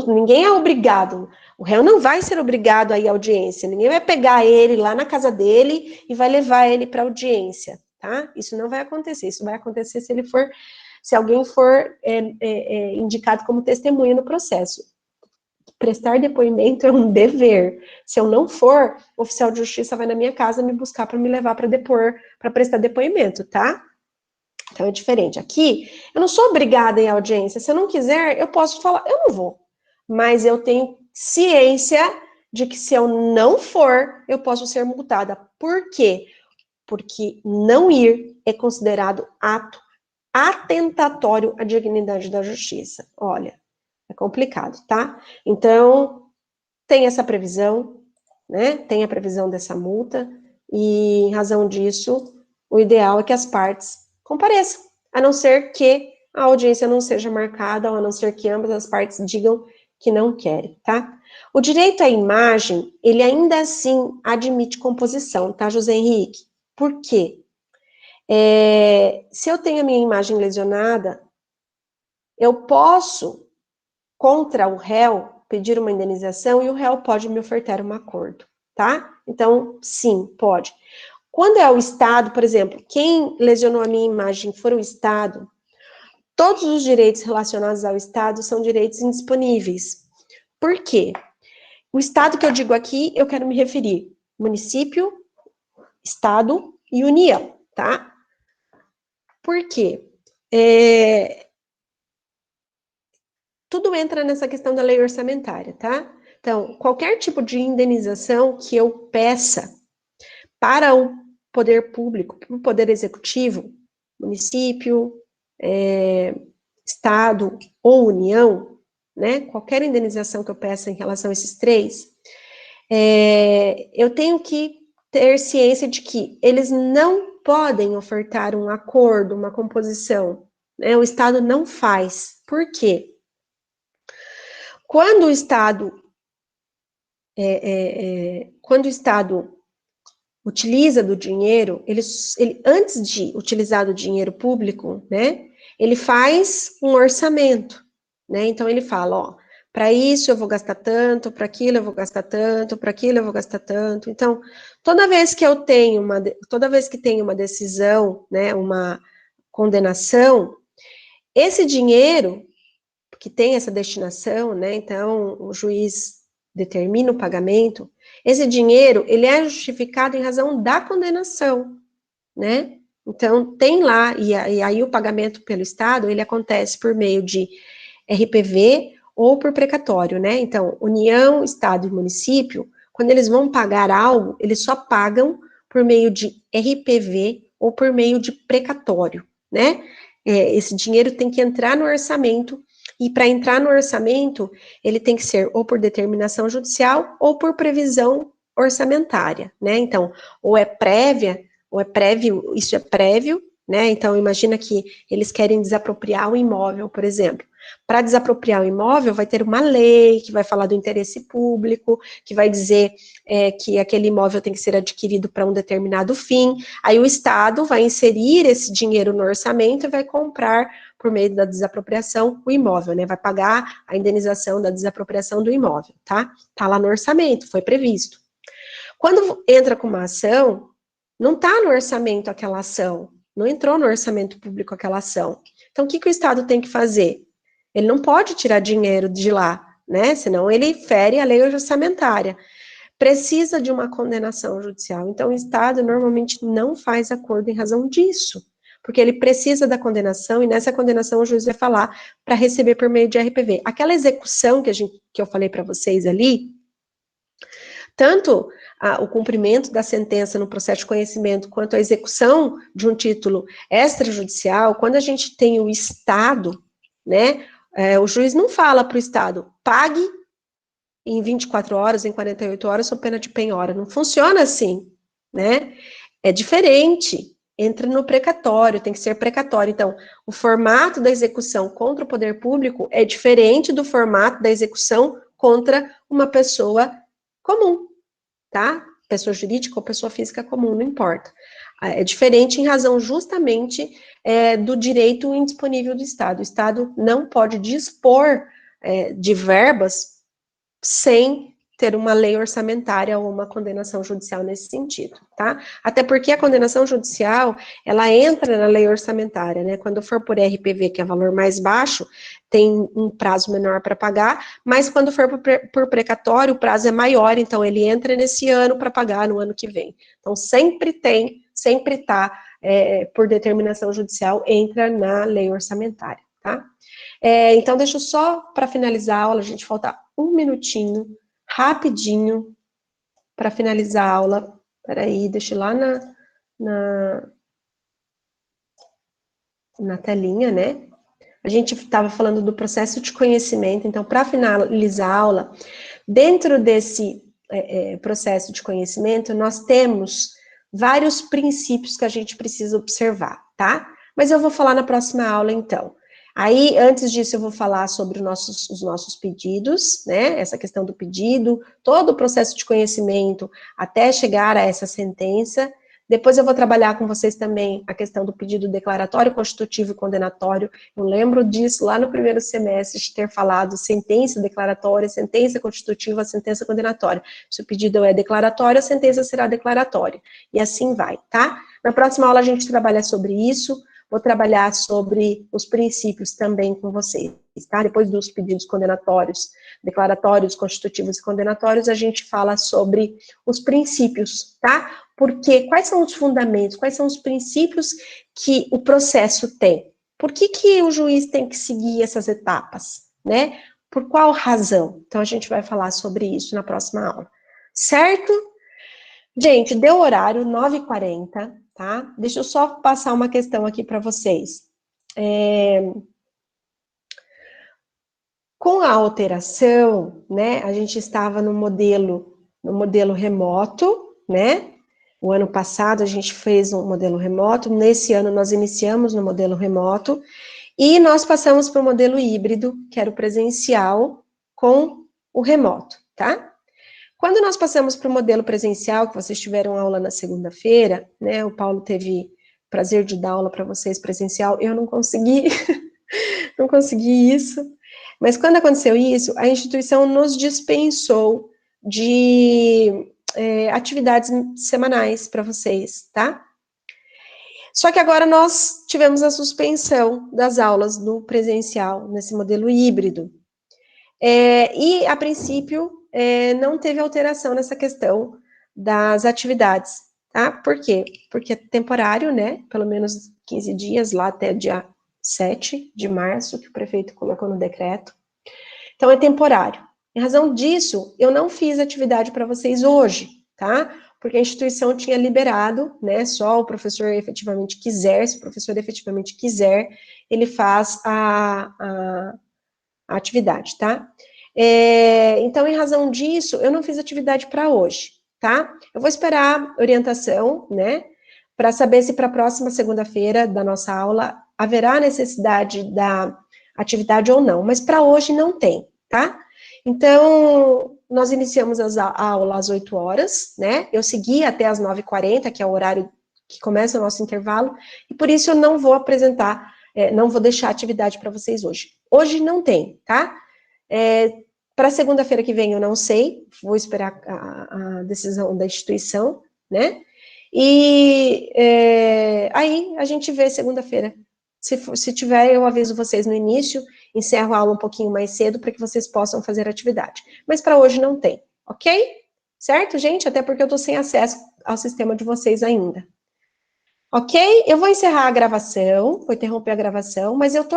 Ninguém é obrigado. O réu não vai ser obrigado a ir à audiência. Ninguém vai pegar ele lá na casa dele e vai levar ele para a audiência, tá? Isso não vai acontecer. Isso vai acontecer se ele for se alguém for indicado como testemunha no processo. Prestar depoimento é um dever. Se eu não for, o oficial de justiça vai na minha casa me buscar para me levar para depor, para prestar depoimento, tá? Então é diferente. Aqui, eu não sou obrigada em audiência. Se eu não quiser, eu posso falar, eu não vou. Mas eu tenho ciência de que se eu não for, eu posso ser multada. Por quê? Porque não ir é considerado ato atentatório à dignidade da justiça. Olha, é complicado, tá? Então, tem essa previsão, né? Tem a previsão dessa multa, e em razão disso, o ideal é que as partes compareçam, a não ser que a audiência não seja marcada, ou a não ser que ambas as partes digam que não querem, tá? O direito à imagem, ele ainda assim admite composição, tá, José Henrique? Por quê? Se eu tenho a minha imagem lesionada, eu posso, contra o réu, pedir uma indenização e o réu pode me ofertar um acordo, tá? Então, sim, pode. Quando é o Estado, por exemplo, quem lesionou a minha imagem for o Estado, todos os direitos relacionados ao Estado são direitos indisponíveis. Por quê? O Estado que eu digo aqui, eu quero me referir município, Estado e União, tá? Por quê? Tudo entra nessa questão da lei orçamentária, tá? Então, qualquer tipo de indenização que eu peça para o poder público, para o poder executivo, município, Estado ou União, né? Qualquer indenização que eu peça em relação a esses três, eu tenho que ter ciência de que eles não podem ofertar um acordo, uma composição, né? O Estado não faz. Por quê? Quando o Estado utiliza do dinheiro, ele, antes de utilizar o dinheiro público, né, ele faz um orçamento, né, então ele fala, ó, para isso eu vou gastar tanto, para aquilo eu vou gastar tanto, para aquilo eu vou gastar tanto. Então, toda vez que tem uma decisão, né, uma condenação, esse dinheiro que tem essa destinação, né, então o juiz determina o pagamento, esse dinheiro, ele é justificado em razão da condenação, né, então tem lá, e aí o pagamento pelo Estado, ele acontece por meio de RPV ou por precatório, né, então União, Estado e município, quando eles vão pagar algo, eles só pagam por meio de RPV ou por meio de precatório, né, esse dinheiro tem que entrar no orçamento. E para entrar no orçamento, ele tem que ser ou por determinação judicial ou por previsão orçamentária, né? Então, ou é prévia, ou é prévio, isso é prévio, né? Então, imagina que eles querem desapropriar o imóvel, por exemplo. Para desapropriar o imóvel, vai ter uma lei que vai falar do interesse público, que vai dizer que aquele imóvel tem que ser adquirido para um determinado fim. Aí o Estado vai inserir esse dinheiro no orçamento e vai comprar, por meio da desapropriação, o imóvel, né? Vai pagar a indenização da desapropriação do imóvel, tá? Tá lá no orçamento, foi previsto. Quando entra com uma ação, não tá no orçamento aquela ação, não entrou no orçamento público aquela ação. Então, o que o Estado tem que fazer? Ele não pode tirar dinheiro de lá, né? Senão ele fere a lei orçamentária. Precisa de uma condenação judicial. Então, o Estado normalmente não faz acordo em razão disso, porque ele precisa da condenação, e nessa condenação o juiz vai falar para receber por meio de RPV. Aquela execução que eu falei para vocês ali, tanto o cumprimento da sentença no processo de conhecimento, quanto a execução de um título extrajudicial, quando a gente tem o Estado, né, o juiz não fala para o Estado, pague em 24 horas, em 48 horas, sob pena de penhora. Não funciona assim, né? É diferente. Entra no precatório, tem que ser precatório. Então, o formato da execução contra o poder público é diferente do formato da execução contra uma pessoa comum, tá? Pessoa jurídica ou pessoa física comum, não importa. É diferente em razão justamente do direito indisponível do Estado. O Estado não pode dispor de verbas sem ter uma lei orçamentária ou uma condenação judicial nesse sentido, tá? Até porque a condenação judicial, ela entra na lei orçamentária, né? Quando for por RPV, que é valor mais baixo, tem um prazo menor para pagar, mas quando for por precatório, o prazo é maior, então ele entra nesse ano para pagar no ano que vem. Então, sempre tá, por determinação judicial, entra na lei orçamentária, tá? Então, deixa eu só, para finalizar a aula, a gente falta um minutinho, rapidinho, para finalizar a aula. Peraí, deixa eu ir lá na telinha, né? A gente estava falando do processo de conhecimento, então, para finalizar a aula, dentro desse processo de conhecimento, nós temos vários princípios que a gente precisa observar, tá? Mas eu vou falar na próxima aula, então. Aí, antes disso, eu vou falar sobre os nossos pedidos, né? Essa questão do pedido, todo o processo de conhecimento até chegar a essa sentença. Depois eu vou trabalhar com vocês também a questão do pedido declaratório, constitutivo e condenatório. Eu lembro disso lá no primeiro semestre, de ter falado sentença declaratória, sentença constitutiva, sentença condenatória. Se o pedido é declaratório, a sentença será declaratória. E assim vai, tá? Na próxima aula a gente trabalha sobre isso. Vou trabalhar sobre os princípios também com vocês, tá? Depois dos pedidos condenatórios, declaratórios, constitutivos e condenatórios, a gente fala sobre os princípios, tá? Porque quais são os fundamentos, quais são os princípios que o processo tem? Por que o juiz tem que seguir essas etapas, né? Por qual razão? Então, a gente vai falar sobre isso na próxima aula, certo? Gente, deu horário, 9h40, tá? Deixa eu só passar uma questão aqui para vocês. Com a alteração, né, a gente estava no modelo remoto, né? O ano passado a gente fez um modelo remoto, nesse ano nós iniciamos no modelo remoto, e nós passamos para o modelo híbrido, que era o presencial com o remoto, tá? Quando nós passamos para o modelo presencial, que vocês tiveram aula na segunda-feira, né, o Paulo teve o prazer de dar aula para vocês presencial, eu não consegui, não consegui isso, mas quando aconteceu isso, a instituição nos dispensou de atividades semanais para vocês, tá? Só que agora nós tivemos a suspensão das aulas no presencial, nesse modelo híbrido. E, a princípio, não teve alteração nessa questão das atividades, tá? Por quê? Porque é temporário, né? Pelo menos 15 dias, lá até dia 7 de março, que o prefeito colocou no decreto. Então, é temporário. Em razão disso, eu não fiz atividade para vocês hoje, tá? Porque a instituição tinha liberado, né? Só o professor efetivamente quiser, se o professor efetivamente quiser, ele faz a atividade, tá? Então, em razão disso, eu não fiz atividade para hoje, tá? Eu vou esperar orientação, né, para saber se para a próxima segunda-feira da nossa aula haverá necessidade da atividade ou não, mas para hoje não tem, tá? Então, nós iniciamos a aula às 8 horas, né? Eu segui até às 9h40, que é o horário que começa o nosso intervalo, e por isso eu não vou apresentar, não vou deixar atividade para vocês hoje. Hoje não tem, tá? Para segunda-feira que vem eu não sei, vou esperar a decisão da instituição, né? E aí a gente vê segunda-feira. Se tiver, eu aviso vocês no início, encerro a aula um pouquinho mais cedo para que vocês possam fazer atividade. Mas para hoje não tem, ok? Certo, gente? Até porque eu estou sem acesso ao sistema de vocês ainda. Ok? Eu vou encerrar a gravação, vou interromper a gravação, mas eu estou